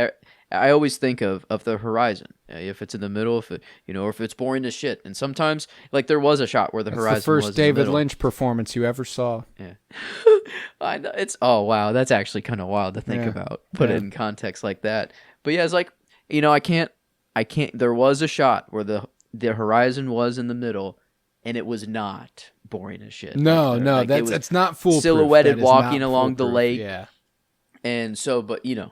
I always think of the horizon, if it's in the middle, if it, you know, or if it's boring as shit. And sometimes, like there was a shot where the horizon was the first in David the middle. Lynch performance you ever saw. Yeah, I know. It's wow. That's actually kind of wild to think about. Put it in context like that. But yeah, it's like, you know, I can't. There was a shot where the horizon was in the middle, and it was not boring as shit. No, that's not foolproof. Silhouetted walking along the lake. Yeah. And so, but you know,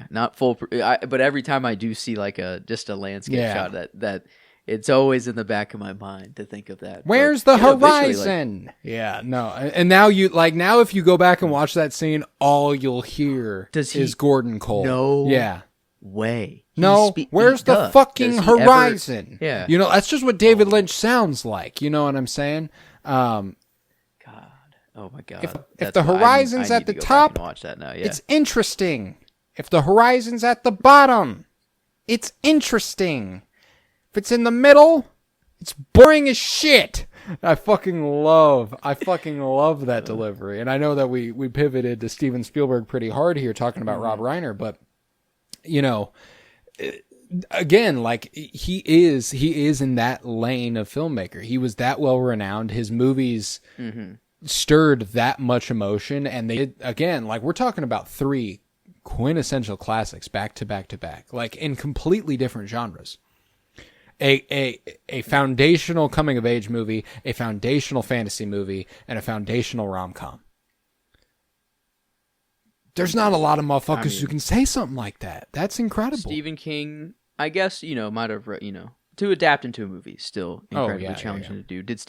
not foolproof. But every time I do see like just a landscape shot, that it's always in the back of my mind to think of that. Where's the horizon? No. And now now if you go back and watch that scene, all you'll hear is Gordon Cole. No. Yeah. Way. Where's the fucking horizon? Yeah. You know, that's just what David Lynch sounds like. You know what I'm saying? God. Oh my God. If the horizon's at the top, watch that now. Yeah. It's interesting. If the horizon's at the bottom, it's interesting. If it's in the middle, it's boring as shit. I fucking love that delivery. And I know that we pivoted to Steven Spielberg pretty hard here talking about Rob Reiner, but you know, again, like he is in that lane of filmmaker. He was that well renowned. His movies stirred that much emotion, and they did, again, like we're talking about 3 quintessential classics back to back to back, like in completely different genres. A foundational coming of age movie, a foundational fantasy movie, and a foundational rom-com. There's not a lot of motherfuckers who can say something like that. That's incredible. Stephen King, I guess, you know, might have, you know, to adapt into a movie, still incredibly challenging to do. Did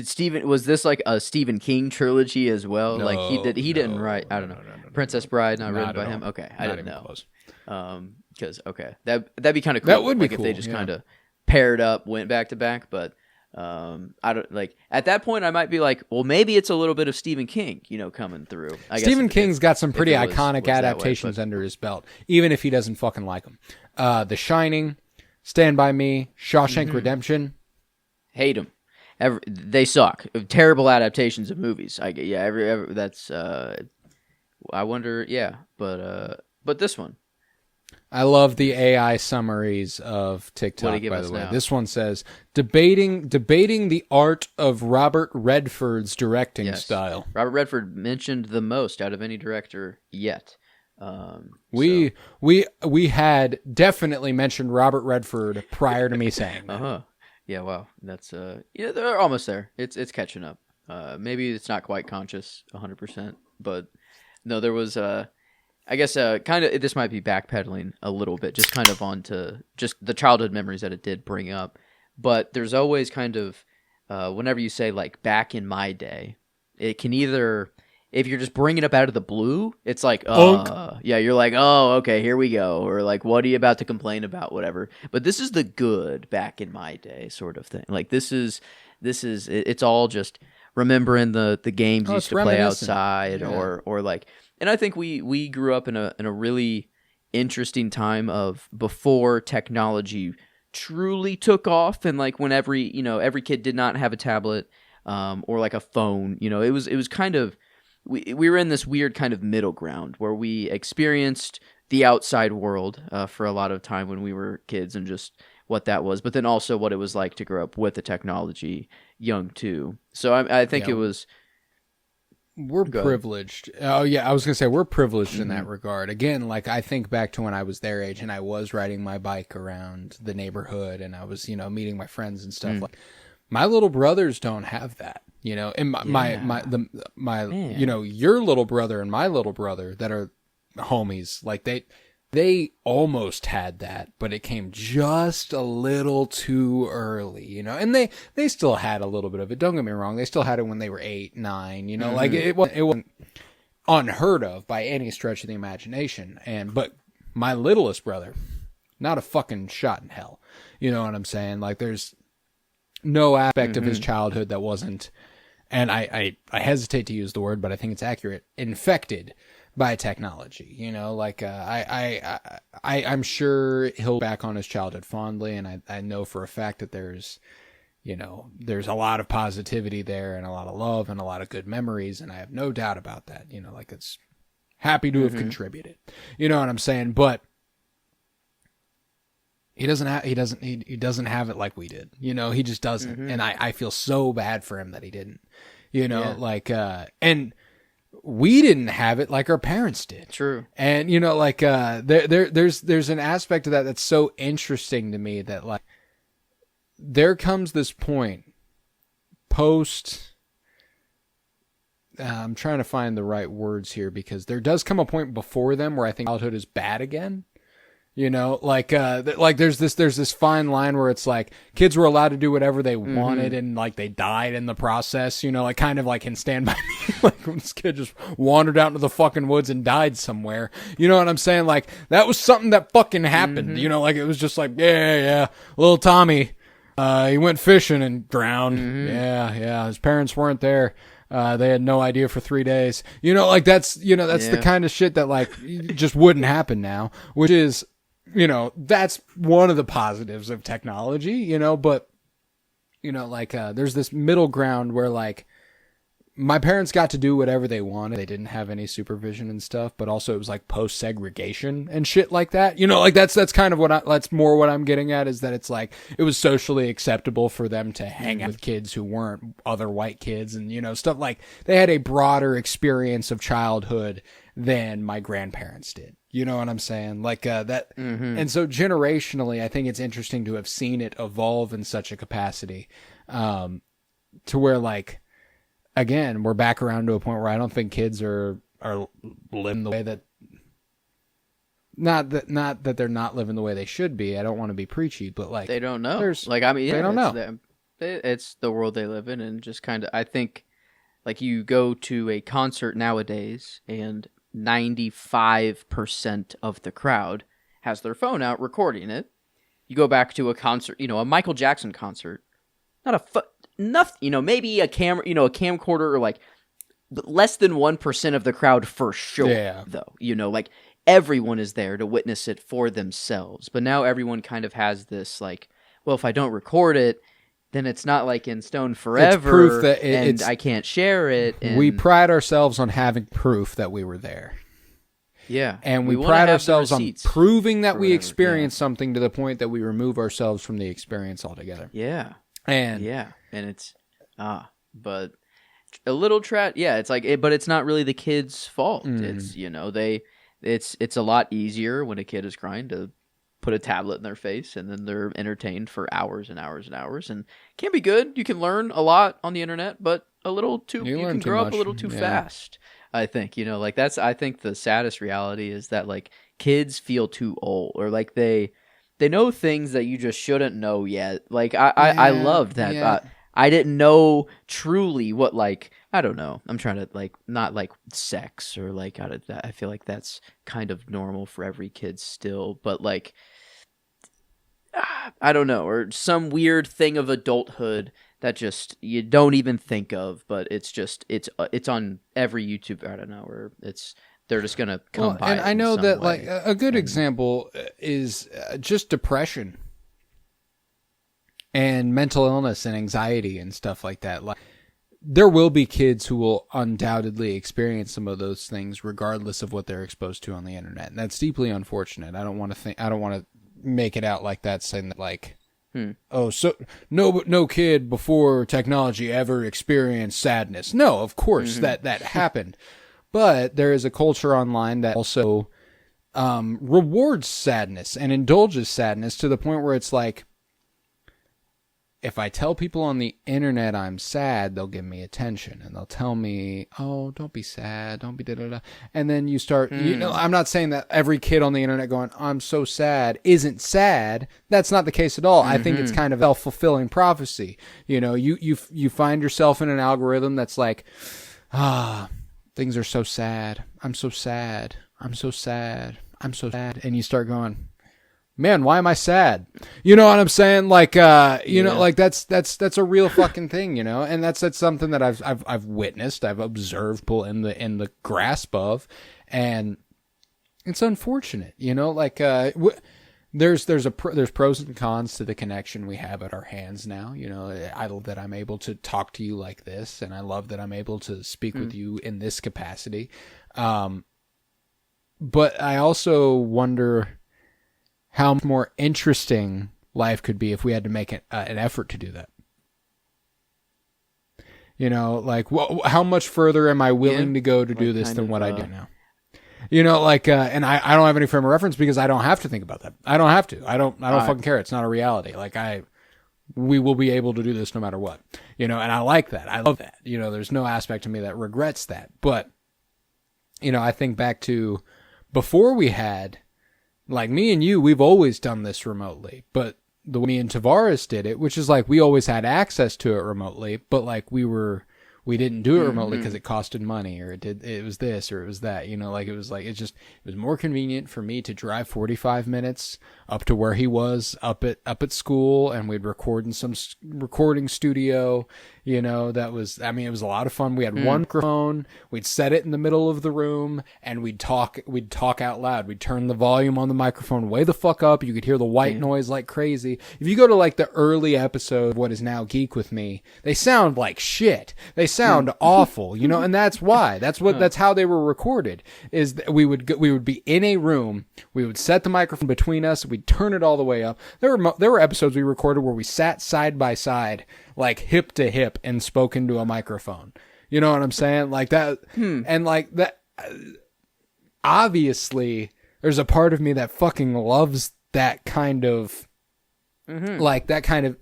Stephen, was this like a Stephen King trilogy as well? No, like he didn't write, I don't know, Princess Bride, not written by him? Okay, I didn't know. Because, that'd be kind of cool. That would be cool. If they just kind of paired up, went back to back, but I don't like at that point I might be like, well, maybe it's a little bit of Stephen King, you know, coming through. Stephen King's got some pretty iconic adaptations under his belt, even if he doesn't fucking like them. The Shining, Stand By Me, Shawshank Redemption. Hate them. They suck. Terrible adaptations of movies. That's I wonder, but this one. I love the AI summaries of TikTok, by the way. Now? This one says, debating the art of Robert Redford's directing style. Robert Redford mentioned the most out of any director yet. We had definitely mentioned Robert Redford prior to me saying that. Yeah, wow. That's they're almost there. It's catching up. Maybe it's not quite conscious 100%, but no, there was I guess kind of this might be backpedaling a little bit, just kind of onto just the childhood memories that it did bring up. But there's always kind of whenever you say like back in my day, it can either, if you're just bringing it up out of the blue, it's like you're like, oh, okay, here we go, or like, what are you about to complain about, whatever. But this is the good back in my day sort of thing. Like this is it's all just remembering the games Oh, used it's to play reminiscent. outside, Yeah. or like, and I think we grew up in a really interesting time of before technology truly took off, and like when every kid did not have a tablet, or like a phone. It was kind of, we were in this weird kind of middle ground where we experienced the outside world for a lot of time when we were kids, and just what that was, but then also what it was like to grow up with the technology young too. So I think Yeah. it was. We're Go ahead. privileged. Oh yeah, I was gonna say we're privileged in that regard. Again, like I think back to when I was their age and I was riding my bike around the neighborhood and I was, meeting my friends and stuff. Like my little brothers don't have that, and Man. your little brother and my little brother that are homies, like they almost had that, but it came just a little too early, and they still had a little bit of it. Don't get me wrong. They still had it when they were 8, 9, like it wasn't unheard of by any stretch of the imagination. But my littlest brother, not a fucking shot in hell. You know what I'm saying? Like there's no aspect of his childhood that wasn't, and I hesitate to use the word, but I think it's accurate, infected by technology. Like I'm sure he'll look back on his childhood fondly, and I know for a fact that there's a lot of positivity there and a lot of love and a lot of good memories, and I have no doubt about that. Like it's happy to have contributed. You know what I'm saying? But he doesn't have it like we did. He just doesn't, and I feel so bad for him that he didn't. Like and we didn't have it like our parents did. True. And like there's an aspect of that that's so interesting to me, that like there comes this point post I'm trying to find the right words here, because there does come a point before them where I think childhood is bad again. Like there's this fine line where it's like kids were allowed to do whatever they wanted, and like they died in the process, like kind of like in Stand By Me, like when this kid just wandered out into the fucking woods and died somewhere. You know what I'm saying? Like that was something that fucking happened, like it was just like, yeah, little Tommy, he went fishing and drowned. Yeah. His parents weren't there. They had no idea for 3 days. Like that's the kind of shit that like just wouldn't happen now, which is, that's one of the positives of technology, but, like, there's this middle ground where like my parents got to do whatever they wanted. They didn't have any supervision and stuff, but also it was like post segregation and shit like that. Like that's kind of that's more what I'm getting at, is that it's like, it was socially acceptable for them to hang out with kids who weren't other white kids, and, stuff like they had a broader experience of childhood than my grandparents did. You know what I'm saying? Like that. And so generationally, I think it's interesting to have seen it evolve in such a capacity, to where like, again, we're back around to a point where I don't think kids are living the way that, not that they're not living the way they should be. I don't want to be preachy, but like they don't know. Like, I mean, they don't know. It's the world they live in, and just kind of, I think, like you go to a concert nowadays, and 95% of the crowd has their phone out recording it. You go back to a concert, a Michael Jackson concert, nothing, maybe a camera, a camcorder, or like less than 1% of the crowd for sure, though. Like everyone is there to witness it for themselves. But now everyone kind of has this like, well, if I don't record it, then it's not like in stone forever. It's proof that I can't share it. And we pride ourselves on having proof that we were there. Yeah. And we pride ourselves on proving that we experienced something to the point that we remove ourselves from the experience altogether. Yeah. And it's but a little it's like but it's not really the kid's fault. It's it's a lot easier when a kid is crying to put a tablet in their face, and then they're entertained for hours and hours and hours, and it can be good. You can learn a lot on the internet, but you can grow up a little too fast. I think, like that's, I think the saddest reality is that like kids feel too old, or like they know things that you just shouldn't know yet. Like I love that. Yeah. I didn't know truly what, like, I don't know. I'm trying to like, not like sex or like out of that. I feel like that's kind of normal for every kid still, but like, I don't know, or some weird thing of adulthood that just you don't even think of, but it's on every YouTube. I don't know, or they're just gonna come by. And it I in know some that way. like a good example is just depression and mental illness and anxiety and stuff like that. Like, there will be kids who will undoubtedly experience some of those things regardless of what they're exposed to on the internet. And that's deeply unfortunate. I don't want to make it out like that, saying that like, oh, so no kid before technology ever experienced sadness. No, of course that happened. But there is a culture online that also rewards sadness and indulges sadness to the point where it's like, if I tell people on the internet I'm sad, they'll give me attention and they'll tell me, oh, don't be sad, don't be da-da-da. And then you start, I'm not saying that every kid on the internet going, I'm so sad, isn't sad. That's not the case at all. I think it's kind of self-fulfilling prophecy. You find yourself in an algorithm that's like, things are so sad. I'm so sad. I'm so sad. I'm so sad. And you start going, man, why am I sad? You know what I'm saying? Like, know, like that's a real fucking thing, and that's something that I've witnessed, I've observed, pull in the grasp of, and it's unfortunate, like, there's pros and cons to the connection we have at our hands now. I love that I'm able to talk to you like this, and I love that I'm able to speak with you in this capacity. But I also wonder how much more interesting life could be if we had to make an effort to do that. Like, how much further am I willing to go to do this than what I do now? Like, and I don't have any frame of reference because I don't have to think about that. I don't have to. I don't fucking care. It's not a reality. Like, we will be able to do this no matter what. And I like that. I love that. There's no aspect of me that regrets that. But, I think back to before we had, like, me and you, we've always done this remotely, but the way me and Tavares did it, which is like we always had access to it remotely, but like we didn't do it remotely because it costed money, or it was this or it was that, like it was more convenient for me to drive 45 minutes up to where he was up at school, and we'd record in some recording studio. That was, it was a lot of fun. We had one microphone, we'd set it in the middle of the room, and we'd talk out loud. We'd turn the volume on the microphone way the fuck up. You could hear the white noise like crazy. If you go to like the early episode of What Is Now Geek with me, they sound like shit. They sound awful, and that's why. That's how they were recorded. Is that we would be in a room, we would set the microphone between us, we'd turn it all the way up. There were episodes we recorded where we sat side by side, like hip to hip, and spoke into a microphone. You know what I'm saying? Like that, and like that. Obviously, there's a part of me that fucking loves that kind of. Like that kind of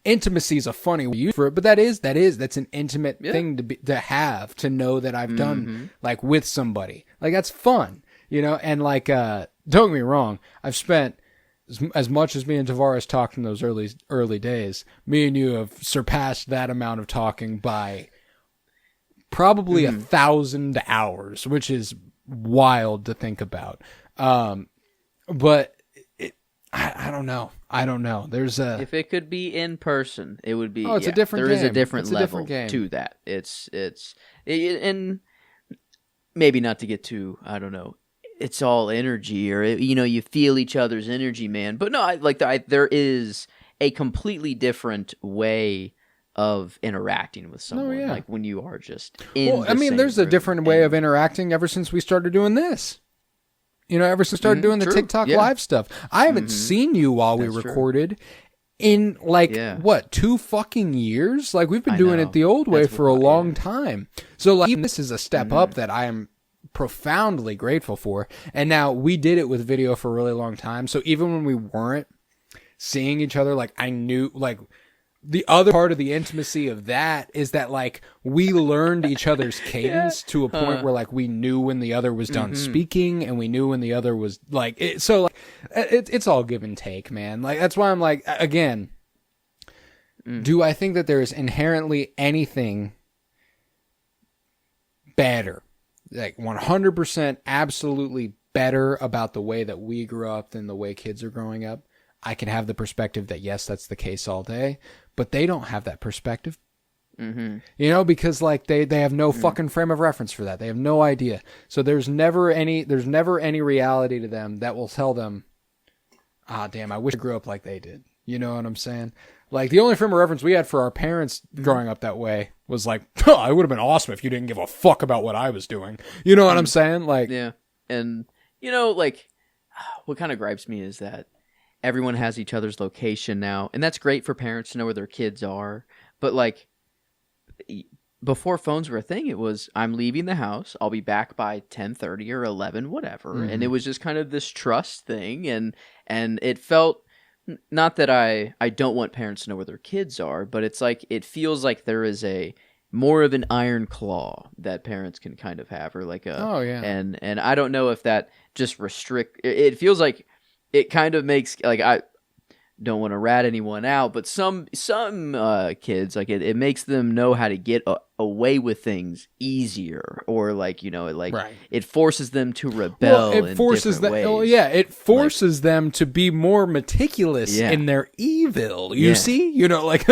intimacy is a funny word for it, but that's an intimate thing to have, to know that I've done like with somebody. Like, that's fun, and like, don't get me wrong. I've spent as much as me and Tavares talked in those early days, me and you have surpassed that amount of talking by probably 1,000 hours, which is wild to think about. But I don't know. There's if it could be in person, it would be. Oh, it's a different game. There is a different level to that. And maybe not to get too, I don't know, it's all energy, or you feel each other's energy, man. But no, there is a completely different way of interacting with someone. Like when you are just in. Well, there's a different way of interacting ever since we started doing this. Ever since we started doing the TikTok live stuff. I haven't seen you while we recorded in like, what, 2 fucking years? Like, we've been doing it the old way for a long time. So like, this is a step up that I am profoundly grateful for. And now we did it with video for a really long time. So even when we weren't seeing each other, like, I knew, like, the other part of the intimacy of that is that, like, we learned each other's cadence to a point where, like, we knew when the other was done speaking, and we knew when the other was, like, so, like, it's all give and take, man. Like, that's why I'm like, again, do I think that there is inherently anything better, like 100% absolutely better about the way that we grew up than the way kids are growing up? I can have the perspective that yes, that's the case all day, but they don't have that perspective. Mm-hmm. You know, because like they have no fucking frame of reference for that. They have no idea. So there's never any reality to them that will tell them, ah, damn, I wish I grew up like they did. You know what I'm saying? Like the only frame of reference we had for our parents growing up that way was like, oh, it would have been awesome if you didn't give a fuck about what I was doing. You know what I'm saying? Like, yeah. And you know, like what kind of gripes me is that everyone has each other's location now, and that's great for parents to know where their kids are. But like, before phones were a thing, it was I'm leaving the house, I'll be back by 10:30 or 11, whatever. And it was just kind of this trust thing, and it felt, not that I don't want parents to know where their kids are, but it's like it feels like there is a more of an iron claw that parents can kind of have, or like a and I don't know if that just it feels like it kind of makes, like, I don't want to rat anyone out, but some kids, like it makes them know how to get away with things easier, or like, you know, like it forces them to rebel. Well, it forces them. ways. Oh, yeah, it forces them to be more meticulous in their evil. You see, you know, like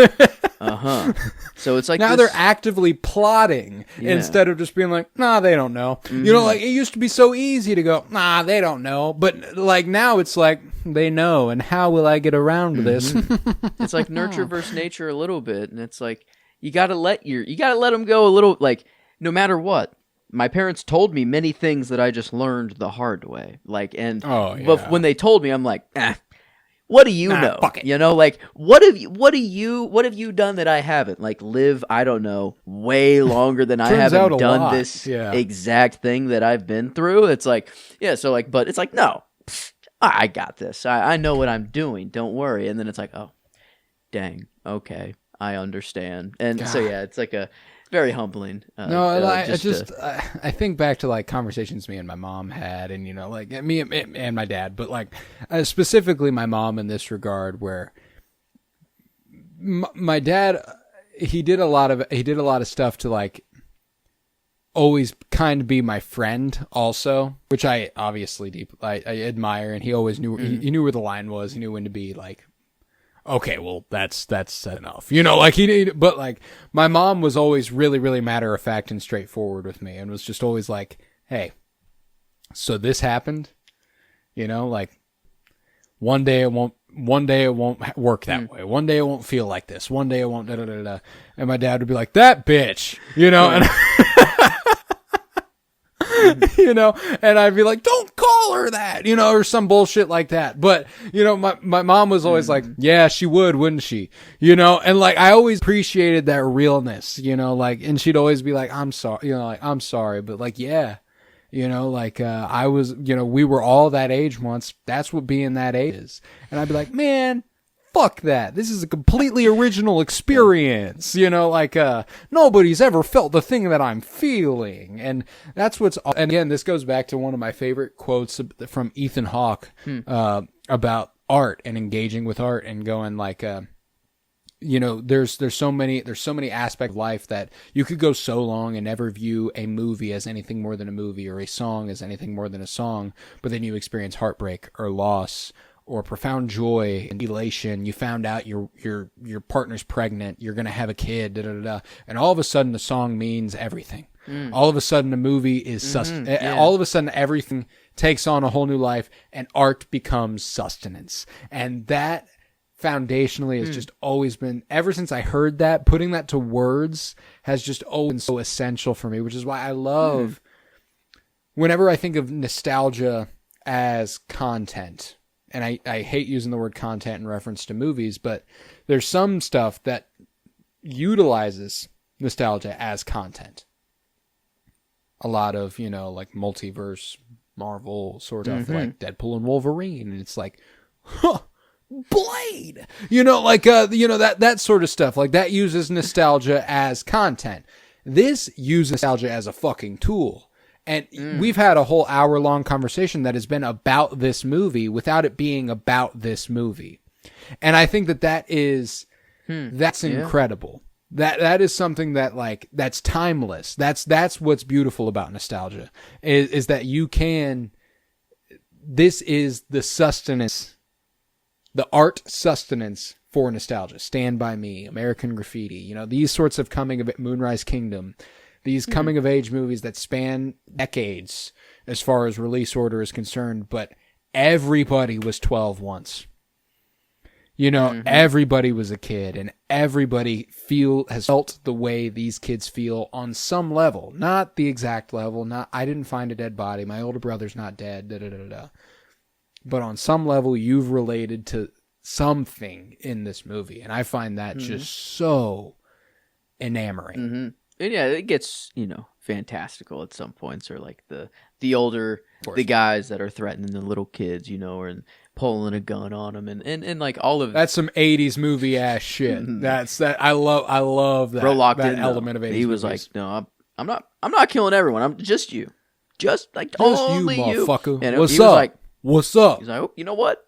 So it's like now they're actively plotting instead of just being like, nah, they don't know. You know, like it used to be so easy to go, nah, they don't know, but like now it's like they know, and how will I get around this? It's like nurture versus nature a little bit, and it's like you gotta let them go a little. Like no matter what, my parents told me many things that I just learned the hard way. Like, and but when they told me, I'm like, what do you know? Fuck it. You know, like what have you done that I haven't? Like live, I don't know, way longer than I haven't done this exact thing that I've been through. It's like, so like, but it's like, no, I got this. I know what I'm doing. Don't worry. And then it's like, oh, dang. Okay, I understand. And God. So it's like a very humbling. I think back to like conversations me and my mom had, and you know, like me and my dad, but like specifically my mom in this regard, where my dad, he did a lot of stuff to like always kind of be my friend also, which I obviously I admire, and he always knew he knew where the line was. He knew when to be like, okay, well that's enough, you know, like but like my mom was always really, really matter of fact and straightforward with me, and was just always like, hey, so this happened, you know, like one day it won't work that way. One day it won't feel like this. One day it won't da da da da. And my dad would be like, that bitch, you know, and you know, and I'd be like, don't call her that, you know, or some bullshit like that. But, you know, my mom was always like, yeah, she would, wouldn't she? You know, and like, I always appreciated that realness, you know, like, and she'd always be like, I'm sorry, you know, like, I'm sorry, but like, yeah, you know, like, I was, you know, we were all that age once. That's what being that age is. And I'd be like, man, fuck that. This is a completely original experience. You know, like, nobody's ever felt the thing that I'm feeling. And that's and again, this goes back to one of my favorite quotes from Ethan Hawke, about art and engaging with art, and going like, you know, there's so many aspects of life that you could go so long and never view a movie as anything more than a movie, or a song as anything more than a song. But then you experience heartbreak or loss, or profound joy and elation. You found out your partner's pregnant, you're going to have a kid, and all of a sudden the song means everything. All of a sudden the movie is all of a sudden everything takes on a whole new life, and art becomes sustenance. And that foundationally has just always been, ever since I heard that, putting that to words has just always been so essential for me, which is why I love whenever I think of nostalgia as content. And I hate using the word content in reference to movies, but there's some stuff that utilizes nostalgia as content. A lot of, you know, like multiverse, Marvel sort of like Deadpool and Wolverine. And it's like, Blade! You know, like, you know, that sort of stuff. Like, that uses nostalgia as content. This uses nostalgia as a fucking tool. And we've had a whole hour-long conversation that has been about this movie without it being about this movie. And I think that is, that's incredible. That is something that, like, that's timeless. That's what's beautiful about nostalgia, is that you can, this is the sustenance the art sustenance for nostalgia. Stand By Me, American Graffiti, you know, these sorts of Moonrise Kingdom, these coming of age movies that span decades as far as release order is concerned, but everybody was 12 once. You know, everybody was a kid, and everybody has felt the way these kids feel on some level. Not the exact level. I didn't find a dead body. My older brother's not dead. Da, da, da, da. But on some level, you've related to something in this movie, and I find that just so enamoring. And yeah, it gets, you know, fantastical at some points, or like the older, the guys that are threatening the little kids, you know, and pulling a gun on them, and like all of that's some 80s movie ass shit. That's that I love that. Bro locked that in, element of 80s. He was movies. like, no, I'm not killing everyone. I'm just you, just like Just only you, motherfucker. And What's he was up? like, What's up? he's like, oh, you know what?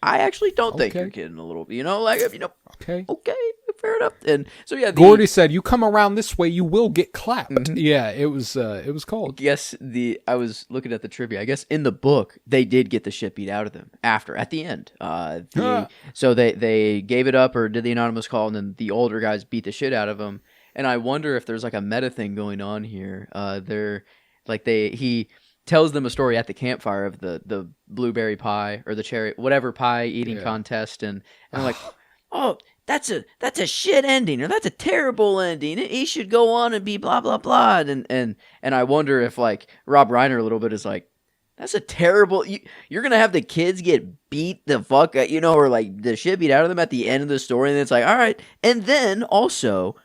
I actually don't think you're kidding a little bit. You know, like, you know, okay, fair enough. And so yeah, Gordy said, "You come around this way, you will get clapped." Yeah, it was cold. Yes, I was looking at the trivia. I guess in the book they did get the shit beat out of them at the end. So they gave it up or did the anonymous call, and then the older guys beat the shit out of them. And I wonder if there's like a meta thing going on here. He tells them a story at the campfire of the blueberry pie or the cherry whatever pie eating contest, and they're like, oh, that's a shit ending, or that's a terrible ending. He should go on and be blah blah blah. And I wonder if like Rob Reiner a little bit is like, that's a terrible. You're gonna have the kids get beat the fuck, you know, or like the shit beat out of them at the end of the story, and it's like, all right, and then also.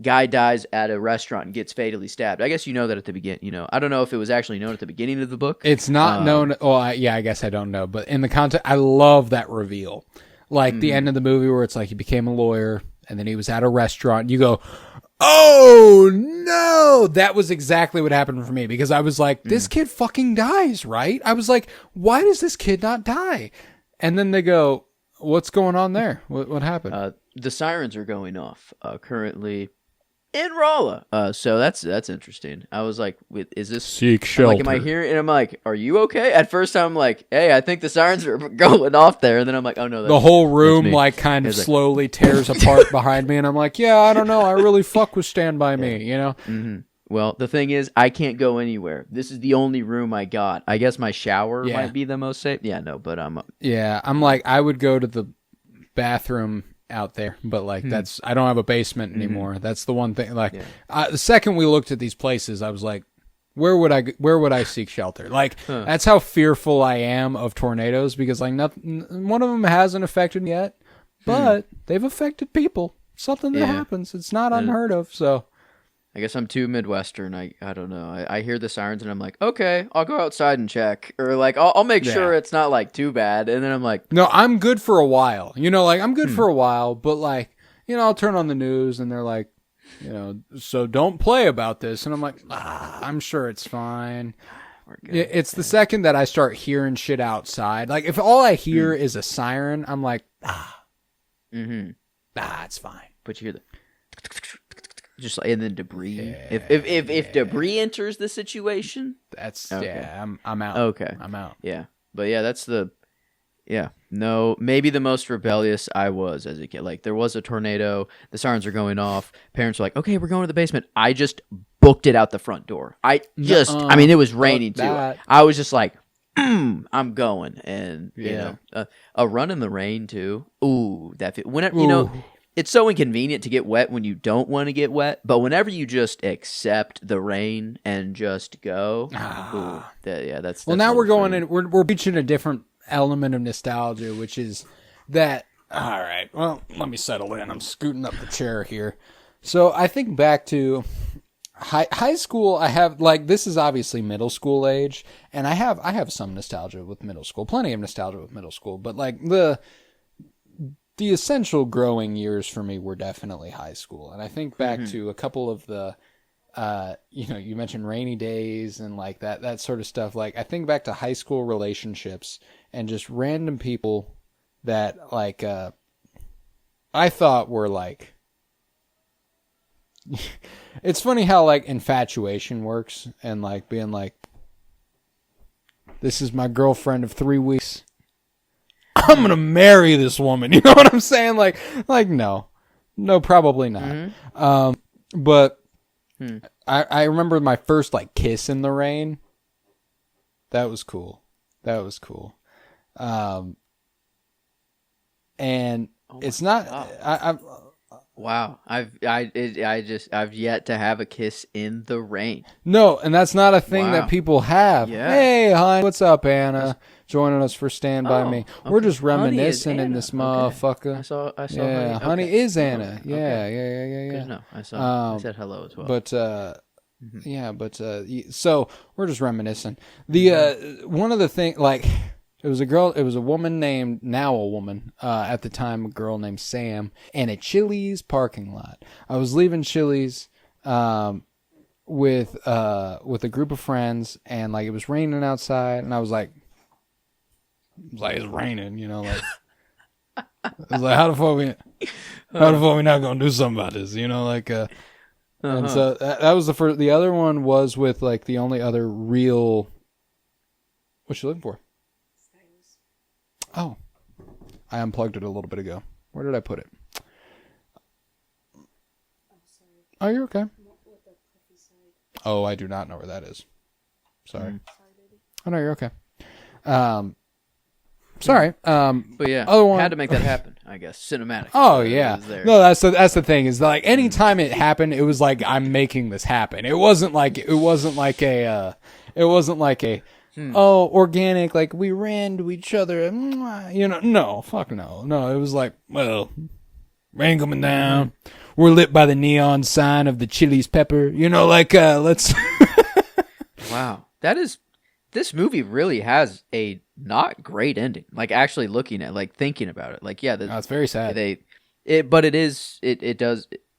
Guy dies at a restaurant and gets fatally stabbed. I guess you know that at the beginning. You know, I don't know if it was actually known at the beginning of the book. It's not known. Well, I guess I don't know. But in the context, I love that reveal. Like the end of the movie where it's like he became a lawyer and then he was at a restaurant. You go, oh no, that was exactly what happened for me, because I was like, this kid fucking dies, right? I was like, why does this kid not die? And then they go, what's going on there? What happened? The sirens are going off currently. In Rolla. So that's interesting. I was like, is this seek shelter? Like, am I here? And I'm like, are you okay? At first I'm like, hey, I think the sirens are going off there. And then I'm like, oh no, the whole room like kind of slowly tears apart behind me, and I'm like, yeah, I don't know, I really fuck with Stand By Me, you know? Well, the thing is, I can't go anywhere. This is the only room I got. I guess my shower might be the most safe. Yeah, no, but I'm like, I would go to the bathroom out there, but like I don't have a basement anymore. That's the one thing. Like the second we looked at these places, I was like, where would I seek shelter? Like that's how fearful I am of tornadoes, because like one of them hasn't affected me yet, but they've affected people. Something that happens. It's not unheard of. So I guess I'm too Midwestern. I don't know. I hear the sirens and I'm like, okay, I'll go outside and check, or like I'll make sure it's not like too bad. And then I'm like, no, I'm good for a while. You know, like I'm good for a while, but like, you know, I'll turn on the news and they're like, you know, so don't play about this, and I'm like, I'm sure it's fine. It's the second that I start hearing shit outside. Like if all I hear is a siren, I'm like, it's fine. But you hear the. Just and then debris. If debris enters the situation, that's I'm out. Okay, I'm out. Yeah, but yeah, that's no. Maybe the most rebellious I was as a kid. Like there was a tornado, the sirens are going off. Parents were like, "Okay, we're going to the basement." I just booked it out the front door. I mean, it was raining too. I was just like, I'm going, and you know, a run in the rain too. Ooh, you know. It's so inconvenient to get wet when you don't want to get wet, but whenever you just accept the rain and just go, that's well. Now we're going in. We're reaching a different element of nostalgia, which is that. All right. Well, let me settle in. I'm scooting up the chair here. So I think back to high school. I have like this is obviously middle school age, and I have some nostalgia with middle school, plenty of nostalgia with middle school, but like the essential growing years for me were definitely high school. And I think back to a couple of the, you know, you mentioned rainy days and like that sort of stuff. Like I think back to high school relationships and just random people that like, I thought were like, it's funny how like infatuation works, and like being like, this is my girlfriend of 3 weeks. I'm gonna marry this woman. You know what I'm saying? Like no, probably not. But I remember my first like kiss in the rain. That was cool. And it's not. Wow. I've yet to have a kiss in the rain. No, and that's not a thing that people have. Yeah. Hey, hon, what's up, Anna? Joining us for Stand By Me. Okay. We're just reminiscing in this motherfucker. Okay. I saw Yeah, honey is Anna. Yeah. Good to know. I said hello as well. But so we're just reminiscing. The one of the things, like, it was a woman named, now a woman, at the time a girl named Sam, in a Chili's parking lot. I was leaving Chili's with a group of friends, and like it was raining outside, and I was like it's raining, you know, like I was like, how the fuck we not gonna do something about this, you know, like and so that was the first. The other one was with like the only other real. What you looking for? Oh, I unplugged it a little bit ago. Where did I put it? Oh, you're okay. Oh, I do not know where that is. Sorry. Oh no, you're okay. Sorry. But yeah, other one, had to make that happen, I guess. Cinematic. Oh yeah. No, that's the thing. Is like anytime it happened, it was like I'm making this happen. It wasn't like a organic, like we ran to each other, you know. No, fuck no. It was like, well, rain coming down. We're lit by the neon sign of the Chili's pepper. You know, like let's. Wow, this movie really has a not great ending. Like actually looking at, like thinking about it, like it's very sad.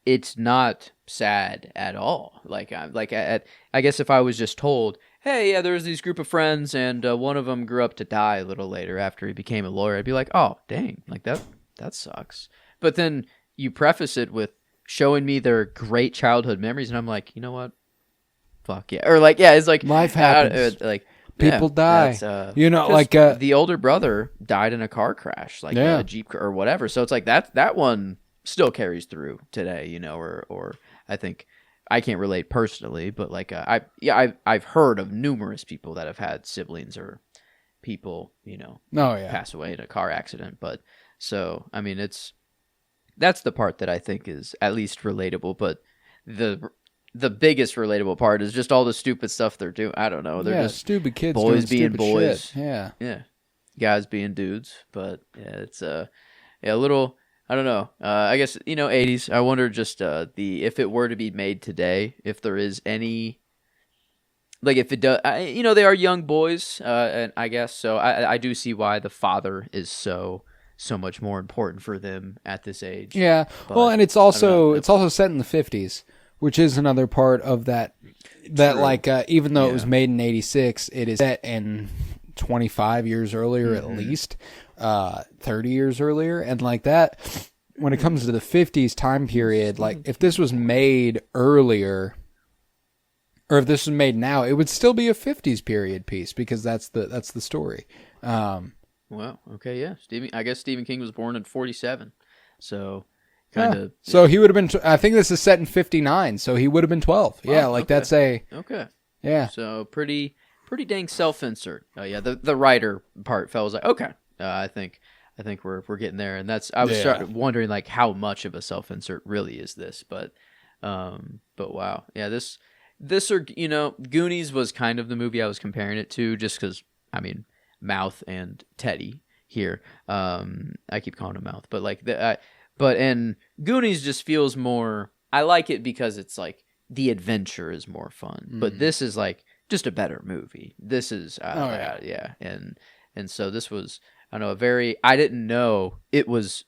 It's not sad at all. I guess if I was just told, hey, yeah, there's these group of friends, and one of them grew up to die a little later after he became a lawyer, I'd be like, oh, dang, like that sucks. But then you preface it with showing me their great childhood memories, and I'm like, you know what? Fuck yeah. Or like, yeah, it's like life happens. People die. You know, like the older brother died in a car crash, like a Jeep or whatever. So it's like that one still carries through today, you know, or I think I can't relate personally, but like I've heard of numerous people that have had siblings or people, you know, pass away in a car accident. But so I mean, that's the part that I think is at least relatable. But the biggest relatable part is just all the stupid stuff they're doing. I don't know. They're just stupid kids, boys doing being boys. Shit. Yeah. Guys being dudes. But yeah, it's a little. I don't know. I guess, you know, 80s. I wonder just if it were to be made today, if there is any, like if it does, you know, they are young boys, and I guess so. I do see why the father is so much more important for them at this age. Yeah. Well, and it's also set in the 50s, which is another part of that. That True. Like even though it was made in 86, it is set in 25 years earlier at least. 30 years earlier, and like that, when it comes to the 50s time period, like if this was made earlier or if this was made now, it would still be a 50s period piece because that's the story. Well, okay, yeah. I guess Stephen King was born in 47, so kind of. So he would have been. I think this is set in 59, so he would have been 12. Yeah, like okay. That's a. Okay. Yeah. So pretty dang self-insert. Oh yeah, the writer part felt like okay. I think we're getting there, and that's I was starting wondering like how much of a self-insert really is this, but wow, yeah, this or you know, Goonies was kind of the movie I was comparing it to, just because I mean, Mouth and Teddy here, I keep calling him Mouth, but like and Goonies just feels more. I like it because it's like the adventure is more fun, but this is like just a better movie. This is and so this was. I don't know, I didn't know it was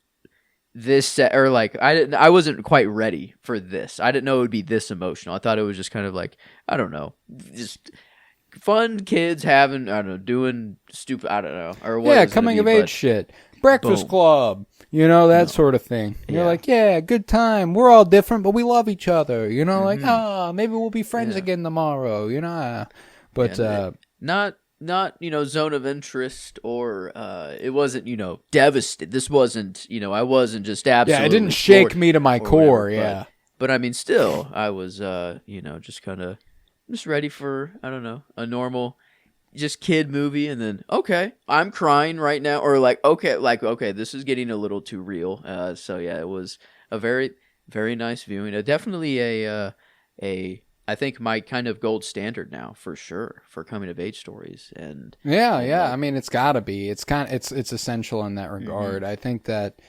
this, or like, I wasn't quite ready for this. I didn't know it would be this emotional. I thought it was just kind of like, I don't know, just fun kids having, I don't know, doing stupid, I don't know, or what. Yeah, coming of age shit. Breakfast Club, you know, that sort of thing. You're like, yeah, good time. We're all different, but we love each other. You know, like, maybe we'll be friends again tomorrow, you know. But, not zone of interest, or it wasn't devastated. This wasn't I wasn't just absolutely it didn't shake me to my core. Whatever, Yeah, but I mean, still, I was just kind of just ready for, I don't know, a normal just kid movie, and then okay, I'm crying right now, or okay, this is getting a little too real. So yeah, it was a very, very nice viewing. Definitely a I think my kind of gold standard now, for sure, for coming of age stories. And yeah. like, I mean, it's got to be. It's it's essential in that regard. I think that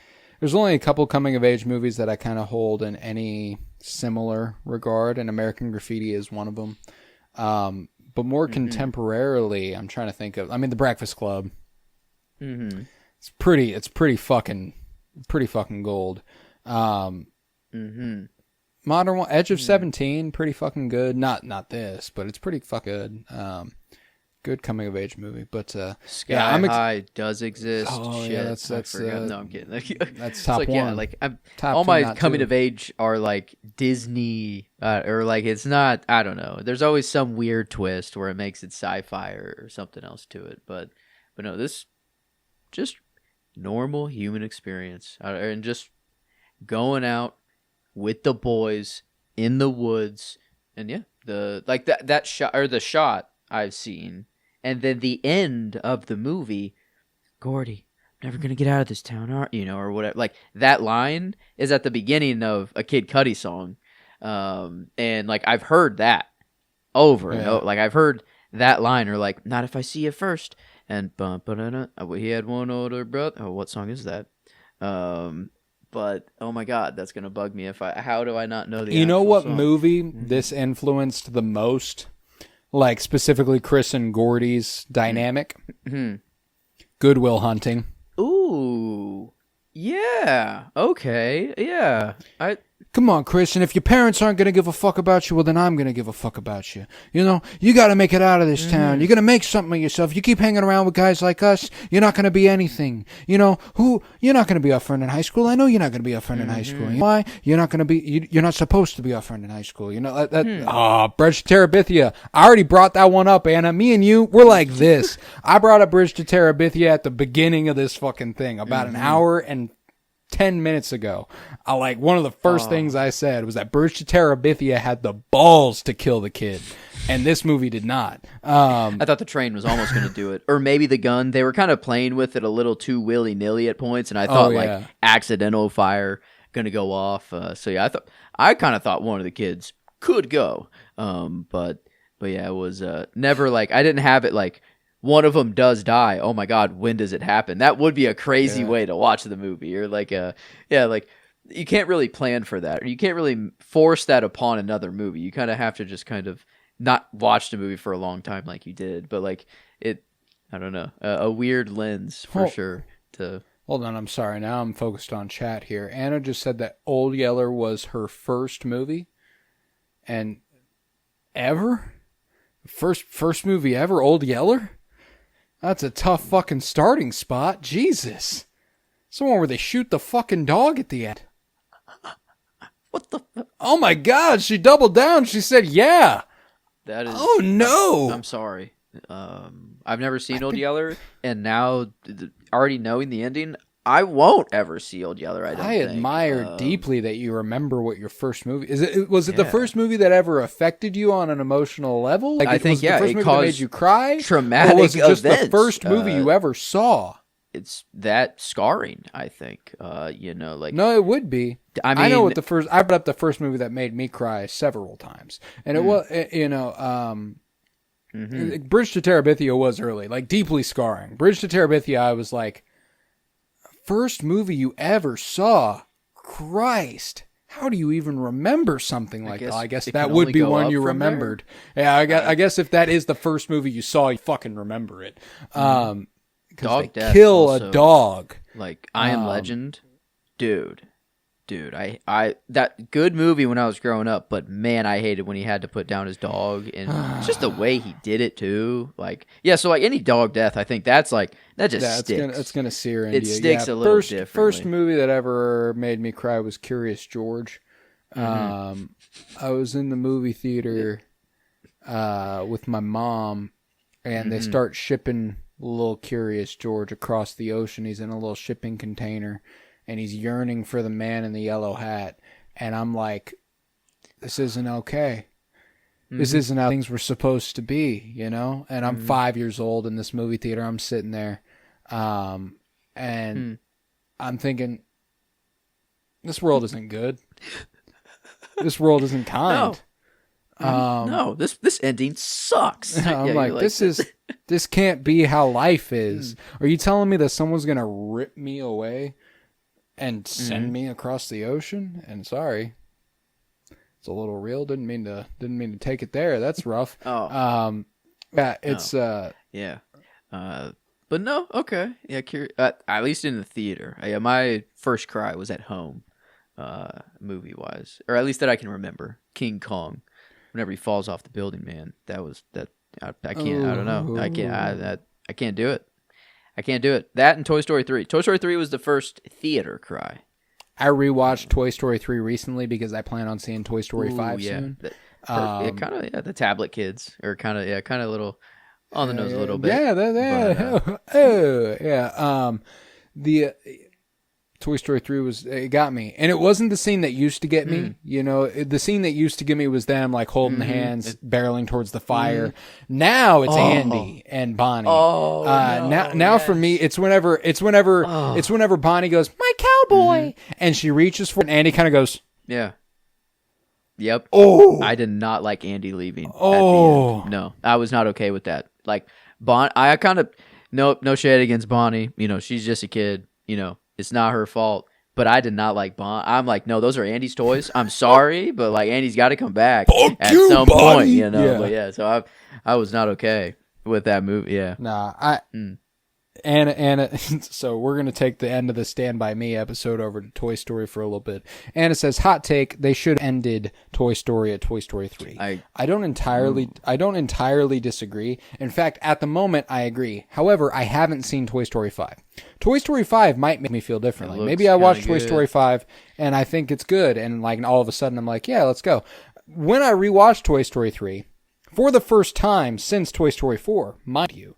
there's only a couple coming of age movies that I kind of hold in any similar regard, and American Graffiti is one of them. But more contemporarily, I'm trying to think of. I mean, The Breakfast Club. Mm-hmm. It's pretty fucking gold. Modern one, Edge of 17, pretty fucking good. Not this, but it's pretty fucking good. Good coming of age movie. But Sky High does exist. Oh Shit, yeah, that's I forgot. No, I'm kidding. That's top like, one. Yeah, like Top all two, my not coming two. of age are like Disney, or like it's not. I don't know. There's always some weird twist where it makes it sci-fi or something else to it. But no, this just normal human experience, and just going out with the boys in the woods, and yeah, that shot, or the shot I've seen, and then the end of the movie, Gordy, never gonna get out of this town, or whatever. Like that line is at the beginning of a Kid Cudi song, and like I've heard that over and over. Like I've heard that line, or like, not if I see you first, and he had one older brother. Oh, what song is that? But oh my god, that's gonna bug me if how do I not know the You know what song? movie this influenced the most? Like specifically Chris and Gordy's dynamic? Good Will Hunting. Ooh. Yeah. Okay. Yeah. Come on, Chris, and if your parents aren't going to give a fuck about you, well, then I'm going to give a fuck about you. You know, you got to make it out of this town. You're going to make something of yourself. You keep hanging around with guys like us, you're not going to be anything. You know, you're not going to be our friend in high school. I know you're not going to be our friend in high school. Why? You're not going to be, you're not supposed to be our friend in high school. You know, Bridge to Terabithia. I already brought that one up, Anna. Me and you, we're like this. I brought up Bridge to Terabithia at the beginning of this fucking thing, about an hour and 10 minutes ago. One of the first things I said was that Bridge to Terabithia had the balls to kill the kid, and this movie did not. I thought the train was almost going to do it, or maybe the gun. They were kind of playing with it a little too willy-nilly at points, and I thought like accidental fire going to go off. So yeah, I kind of thought one of the kids could go, but yeah, it was never like, I didn't have it like, one of them does die. Oh my god, when does it happen? That would be a crazy way to watch the movie. Or like like you can't really plan for that, or you can't really force that upon another movie. You kind of have to just kind of not watch the movie for a long time like you did. But like I don't know, a weird lens for sure. Hold on, I'm sorry. Now I'm focused on chat here. Anna just said that Old Yeller was her first movie, and ever first movie ever. Old Yeller. That's a tough fucking starting spot. Jesus. Someone where they shoot the fucking dog at the end. What the? Oh my god, she doubled down. She said, yeah. That is. Oh no. I'm sorry. I've never seen Old Yeller, and now already knowing the ending, I won't ever see Old Yeller. I admire deeply that you remember what your first movie is. Was it the first movie that ever affected you on an emotional level? Like, I think was it the first movie that made you cry. Traumatic or was it just events. The first movie you ever saw? It's that scarring. I think. Like no, it would be. I mean, I know what the first. I brought up the first movie that made me cry several times, and it was Bridge to Terabithia was early, like deeply scarring. Bridge to Terabithia, I was like, first movie you ever saw? Christ, how do you even remember something like that? I guess that would be one you remembered. There. Yeah, I guess if that is the first movie you saw, you fucking remember it. Because they kill also, a dog. Like I Am Legend, dude. I that good movie when I was growing up, but man, I hated when he had to put down his dog, and just the way he did it too. Like, yeah, so like any dog death, I think that's like that just sticks. It's gonna sear into you. It sticks a little differently. First movie that ever made me cry was Curious George. I was in the movie theater with my mom, and they start shipping little Curious George across the ocean. He's in a little shipping container, and he's yearning for the man in the yellow hat. And I'm like, this isn't okay. This isn't how things were supposed to be, you know? And I'm 5 years old in this movie theater. I'm sitting there, and I'm thinking, this world isn't good. This world isn't kind. No, this ending sucks. I'm like, this can't be how life is. Are you telling me that someone's gonna rip me away and send me across the ocean? And sorry, it's a little real. Didn't mean to take it there. That's rough. Yeah, it's yeah. But no, okay, yeah. At least in the theater. Yeah, my first cry was at home, movie wise, or at least that I can remember. King Kong. Whenever he falls off the building, man, that was that. I can't. I don't know. I can't. I can't do it. I can't do it. That and Toy Story 3. Toy Story 3 was the first theater cry. I rewatched Toy Story 3 recently because I plan on seeing Toy Story 5 soon. Kind of the tablet kids are kind of little on the nose a little bit. Yeah. The Toy Story 3 it got me. And it wasn't the scene that used to get me. You know, the scene that used to get me was them like holding hands, barreling towards the fire. Now it's Andy and Bonnie. Now for me, it's whenever Bonnie goes, "My cowboy," and she reaches for it, and Andy kind of goes, "Yeah." Yep. Oh, I did not like Andy leaving. At the end. No, I was not okay with that. Like I kind of no shade against Bonnie. You know, she's just a kid. You know. It's not her fault, but I did not like Bond. I'm like, no, those are Andy's toys. I'm sorry, but like Andy's got to come back at some point, you know. Yeah. But yeah, so I was not okay with that movie. Yeah, nah, Anna. So we're gonna take the end of the Stand By Me episode over to Toy Story for a little bit. Anna says, "Hot take: they should have ended Toy Story at Toy Story 3." I don't entirely disagree. In fact, at the moment, I agree. However, I haven't seen Toy Story 5. Toy Story 5 might make me feel differently. Maybe I watched Toy Story 5 and I think it's good, and like all of a sudden I'm like, yeah, let's go. When I rewatched Toy Story 3 for the first time since Toy Story 4, mind you,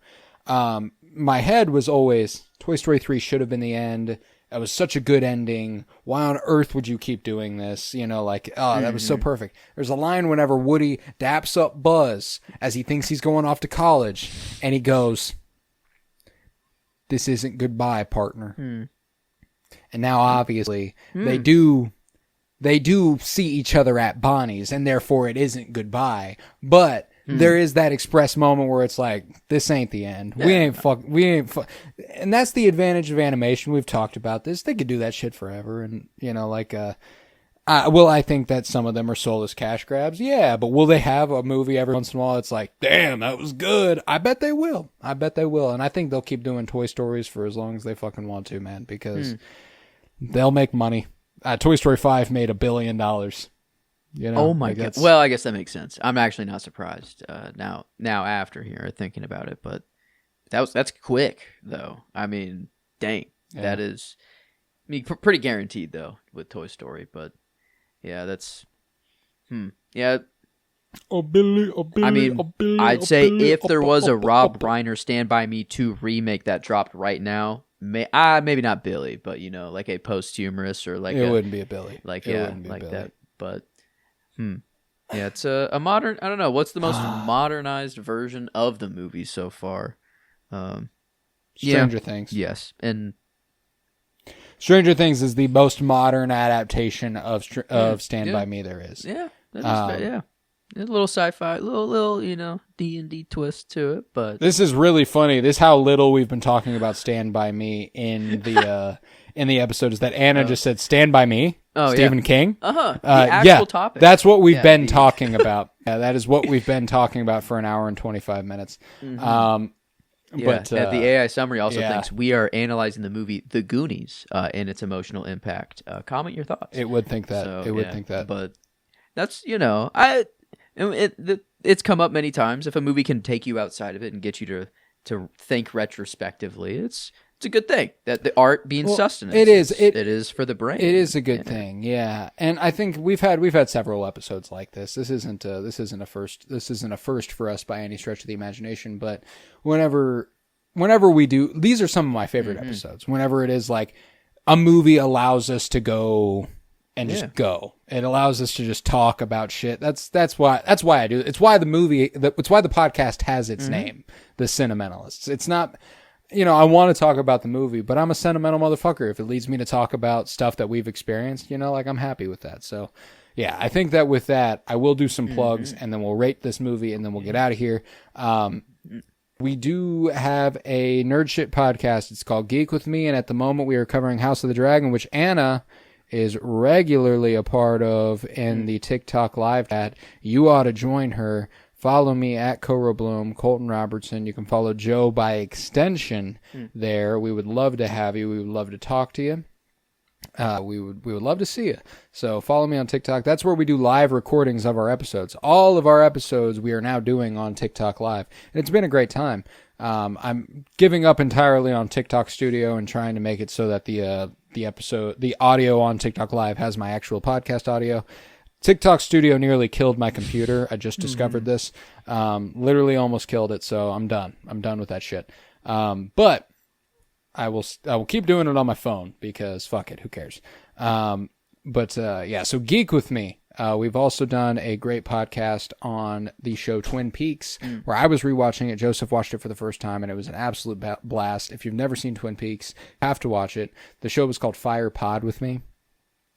my head was always Toy Story 3 should have been the end. It was such a good ending. Why on earth would you keep doing this? You know, like, that was so perfect. There's a line whenever Woody daps up Buzz as he thinks he's going off to college, and he goes, "This isn't goodbye, partner." And now, obviously, they do see each other at Bonnie's, and therefore it isn't goodbye. But there is that express moment where it's like, this ain't the end. Yeah. And that's the advantage of animation. We've talked about this. They could do that shit forever. And, you know, like, I think that some of them are soulless cash grabs. Yeah, but will they have a movie every once in a while? It's like, damn, that was good. I bet they will. And I think they'll keep doing Toy Stories for as long as they fucking want to, man, because they'll make money. Toy Story 5 made $1 billion. You know, oh my god! Well, I guess that makes sense. I'm actually not surprised now after here thinking about it, but that's quick though. I mean, dang, that is. I mean, pretty guaranteed though with Toy Story, but yeah, that's. Yeah. Oh Billy! I mean, I'd say if there was a Rob Reiner Stand By Me 2 remake that dropped right now, maybe not Billy, but you know, like a posthumous or like it wouldn't be a Billy, like like that, but. Yeah, it's a modern. I don't know what's the most modernized version of the movie so far. Stranger Things. Yes, and Stranger Things is the most modern adaptation of Stand By Me there is. Yeah, yeah. A little sci-fi, little you know D&D twist to it, but this is really funny. This is how little we've been talking about Stand By Me in the episode is that Anna just said Stand By Me. Stephen King. The actual topic. That's what we've been talking about. Yeah, that is what we've been talking about for an hour and 25 minutes. But the AI summary also thinks we are analyzing the movie The Goonies and its emotional impact. Comment your thoughts. It would think that. Think that. But that's it's come up many times. If a movie can take you outside of it and get you to think retrospectively, it's a good thing that the art being sustenance. It is. It is for the brain. It is a good thing, yeah. And I think we've had several episodes like this. This isn't a first for us by any stretch of the imagination. But whenever we do, these are some of my favorite episodes. Whenever it is like a movie allows us to go and just go. It allows us to just talk about shit. That's why I do it. It's why the podcast has its name, The Sentimentalists. It's not, I want to talk about the movie, but I'm a sentimental motherfucker. If it leads me to talk about stuff that we've experienced, I'm happy with that. So yeah, I think that with that, I will do some plugs and then we'll rate this movie and then we'll get out of here. We do have a nerd shit podcast. It's called Geek With Me. And at the moment we are covering House of the Dragon, which Anna is regularly a part of in the TikTok live chat. You ought to join her. Follow me at Cora Bloom, Colton Robertson. You can follow Joe by extension there. We would love to have you. We would love to talk to you. We would love to see you. So follow me on TikTok. That's where we do live recordings of our episodes. All of our episodes we are now doing on TikTok Live. And it's been a great time. I'm giving up entirely on TikTok Studio and trying to make it so that the audio on TikTok Live has my actual podcast audio. TikTok Studio nearly killed my computer. I just discovered this. Literally almost killed it, so I'm done. I'm done with that shit. But I will keep doing it on my phone because fuck it, who cares? So Geek With Me. We've also done a great podcast on the show Twin Peaks, where I was rewatching it. Joseph watched it for the first time, and it was an absolute blast. If you've never seen Twin Peaks, you have to watch it. The show was called Fire Pod With Me.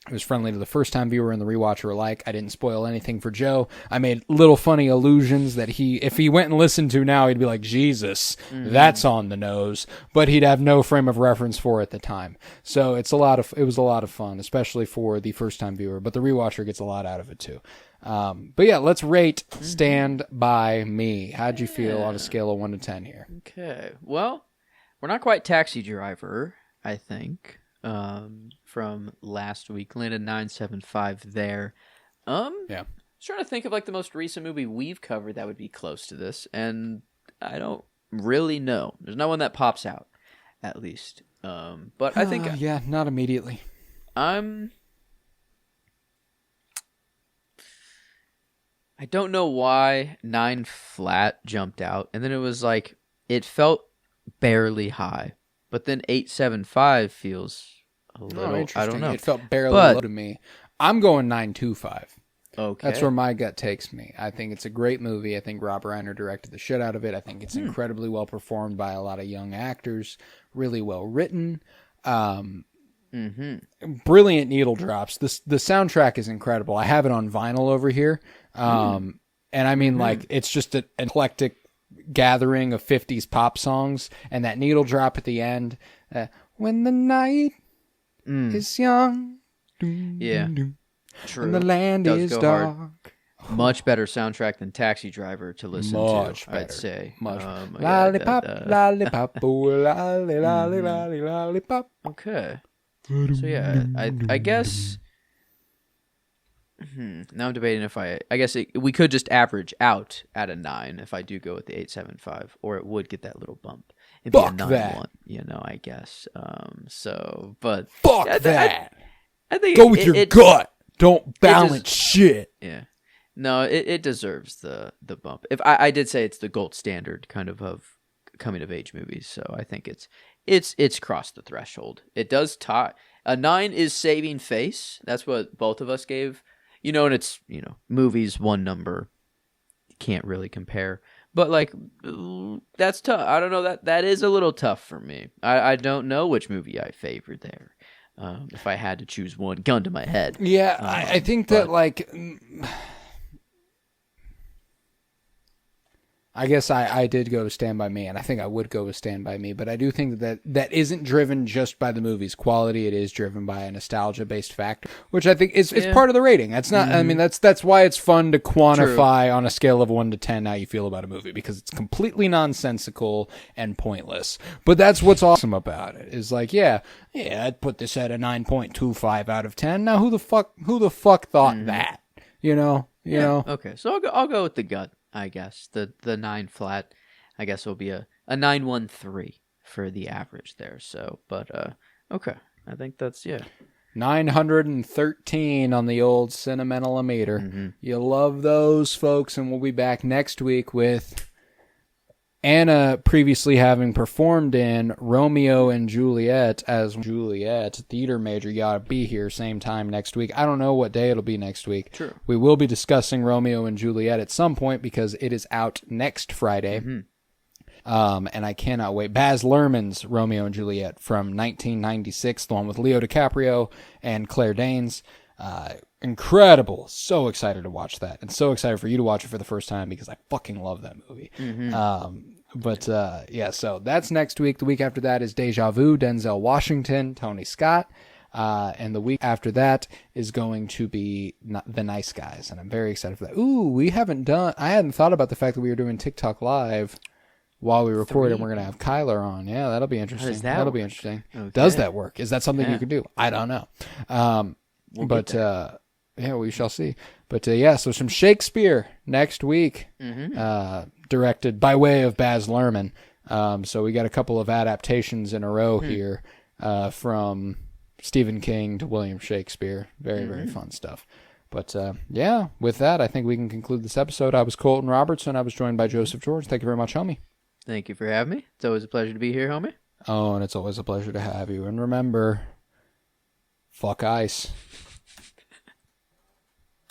It was friendly to the first-time viewer and the rewatcher alike. I didn't spoil anything for Joe. I made little funny allusions that if he went and listened to now, he'd be like, Jesus, that's on the nose. But he'd have no frame of reference for it at the time. So it was a lot of fun, especially for the first-time viewer. But the rewatcher gets a lot out of it, too. But yeah, let's rate Stand By Me. How'd you feel on a scale of 1 to 10 here? Okay. Well, we're not quite Taxi Driver, I think. From last week, landed 9.75 there. Yeah. I was trying to think of like the most recent movie we've covered that would be close to this, and I don't really know. There's no one that pops out, at least. But I think not immediately. I don't know why 9 flat jumped out, and then it was like it felt barely high, but then 8.75 feels a little. I don't know. It felt barely low to me. I'm going 9.25. Okay, that's where my gut takes me. I think it's a great movie. I think Rob Reiner directed the shit out of it. I think it's incredibly well performed by a lot of young actors. Really well written. Brilliant needle drops. The soundtrack is incredible. I have it on vinyl over here. And I mean, like, it's just an eclectic gathering of 50s pop songs, and that needle drop at the end. When the night is young. Yeah. True. And the land is dark. Hard. Much better soundtrack than Taxi Driver to listen to, I'd say. Lollipop, lollipop, oh, lolly, lolly, lolly, lollipop. Okay. So yeah, I guess. Now I'm debating if I guess we could just average out at a 9 if I do go with the 8.75, or it would get that little bump. It'd be a 9.1, I guess. But fuck that. I think go with your gut. Don't balance shit. Yeah. No, it deserves the bump. If I did say it's the gold standard kind of coming of age movies, so I think it's crossed the threshold. It does tie. A 9 is saving face. That's what both of us gave. And it's movies, one number, can't really compare. But like that's tough. I don't know, that is a little tough for me. I don't know which movie I favored there. If I had to choose one, gun to my head. Yeah, I think that like. I guess I did go to Stand By Me, and I think I would go with Stand By Me, but I do think that isn't driven just by the movie's quality. It is driven by a nostalgia-based factor, which I think is part of the rating. That's not. I mean, that's why it's fun to quantify on a scale of 1 to 10 how you feel about a movie, because it's completely nonsensical and pointless. But that's what's awesome about it. Is like, I'd put this at a 9.25 out of 10. Now, who the fuck thought that? You know. Okay, so I'll go with the gut. I guess the 9 flat, I guess will be a 9.13 for the average there. So, but okay, I think that's 913 on the old sentimental-o-meter. Mm-hmm. You love those, folks, and we'll be back next week with Anna previously having performed in Romeo and Juliet as Juliet, theater major. You ought to be here same time next week. I don't know what day it'll be next week. True. We will be discussing Romeo and Juliet at some point because it is out next Friday. Mm-hmm. And I cannot wait. Baz Luhrmann's Romeo and Juliet from 1996, the one with Leo DiCaprio and Claire Danes. Incredible. So excited to watch that. And so excited for you to watch it for the first time because I fucking love that movie. Mm-hmm. So that's next week. The week after that is Deja Vu, Denzel Washington, Tony Scott. And the week after that is going to be The Nice Guys. And I'm very excited for that. Ooh, I hadn't thought about the fact that we were doing TikTok Live while we record, and we're going to have Kyler on. Yeah, that'll be interesting. How does that That'll work? be interesting. Okay. Does that work? Is that something Yeah. you can do? I don't know. We'll get there. We shall see. But so some Shakespeare next week, Mm-hmm. directed by way of Baz Luhrmann. So we got a couple of adaptations in a row here, from Stephen King to William Shakespeare. Very, very fun stuff. But with that, I think we can conclude this episode. I was Colton Robertson. I was joined by Joseph George. Thank you very much, homie. Thank you for having me. It's always a pleasure to be here, homie. Oh, and it's always a pleasure to have you. And remember, fuck ice.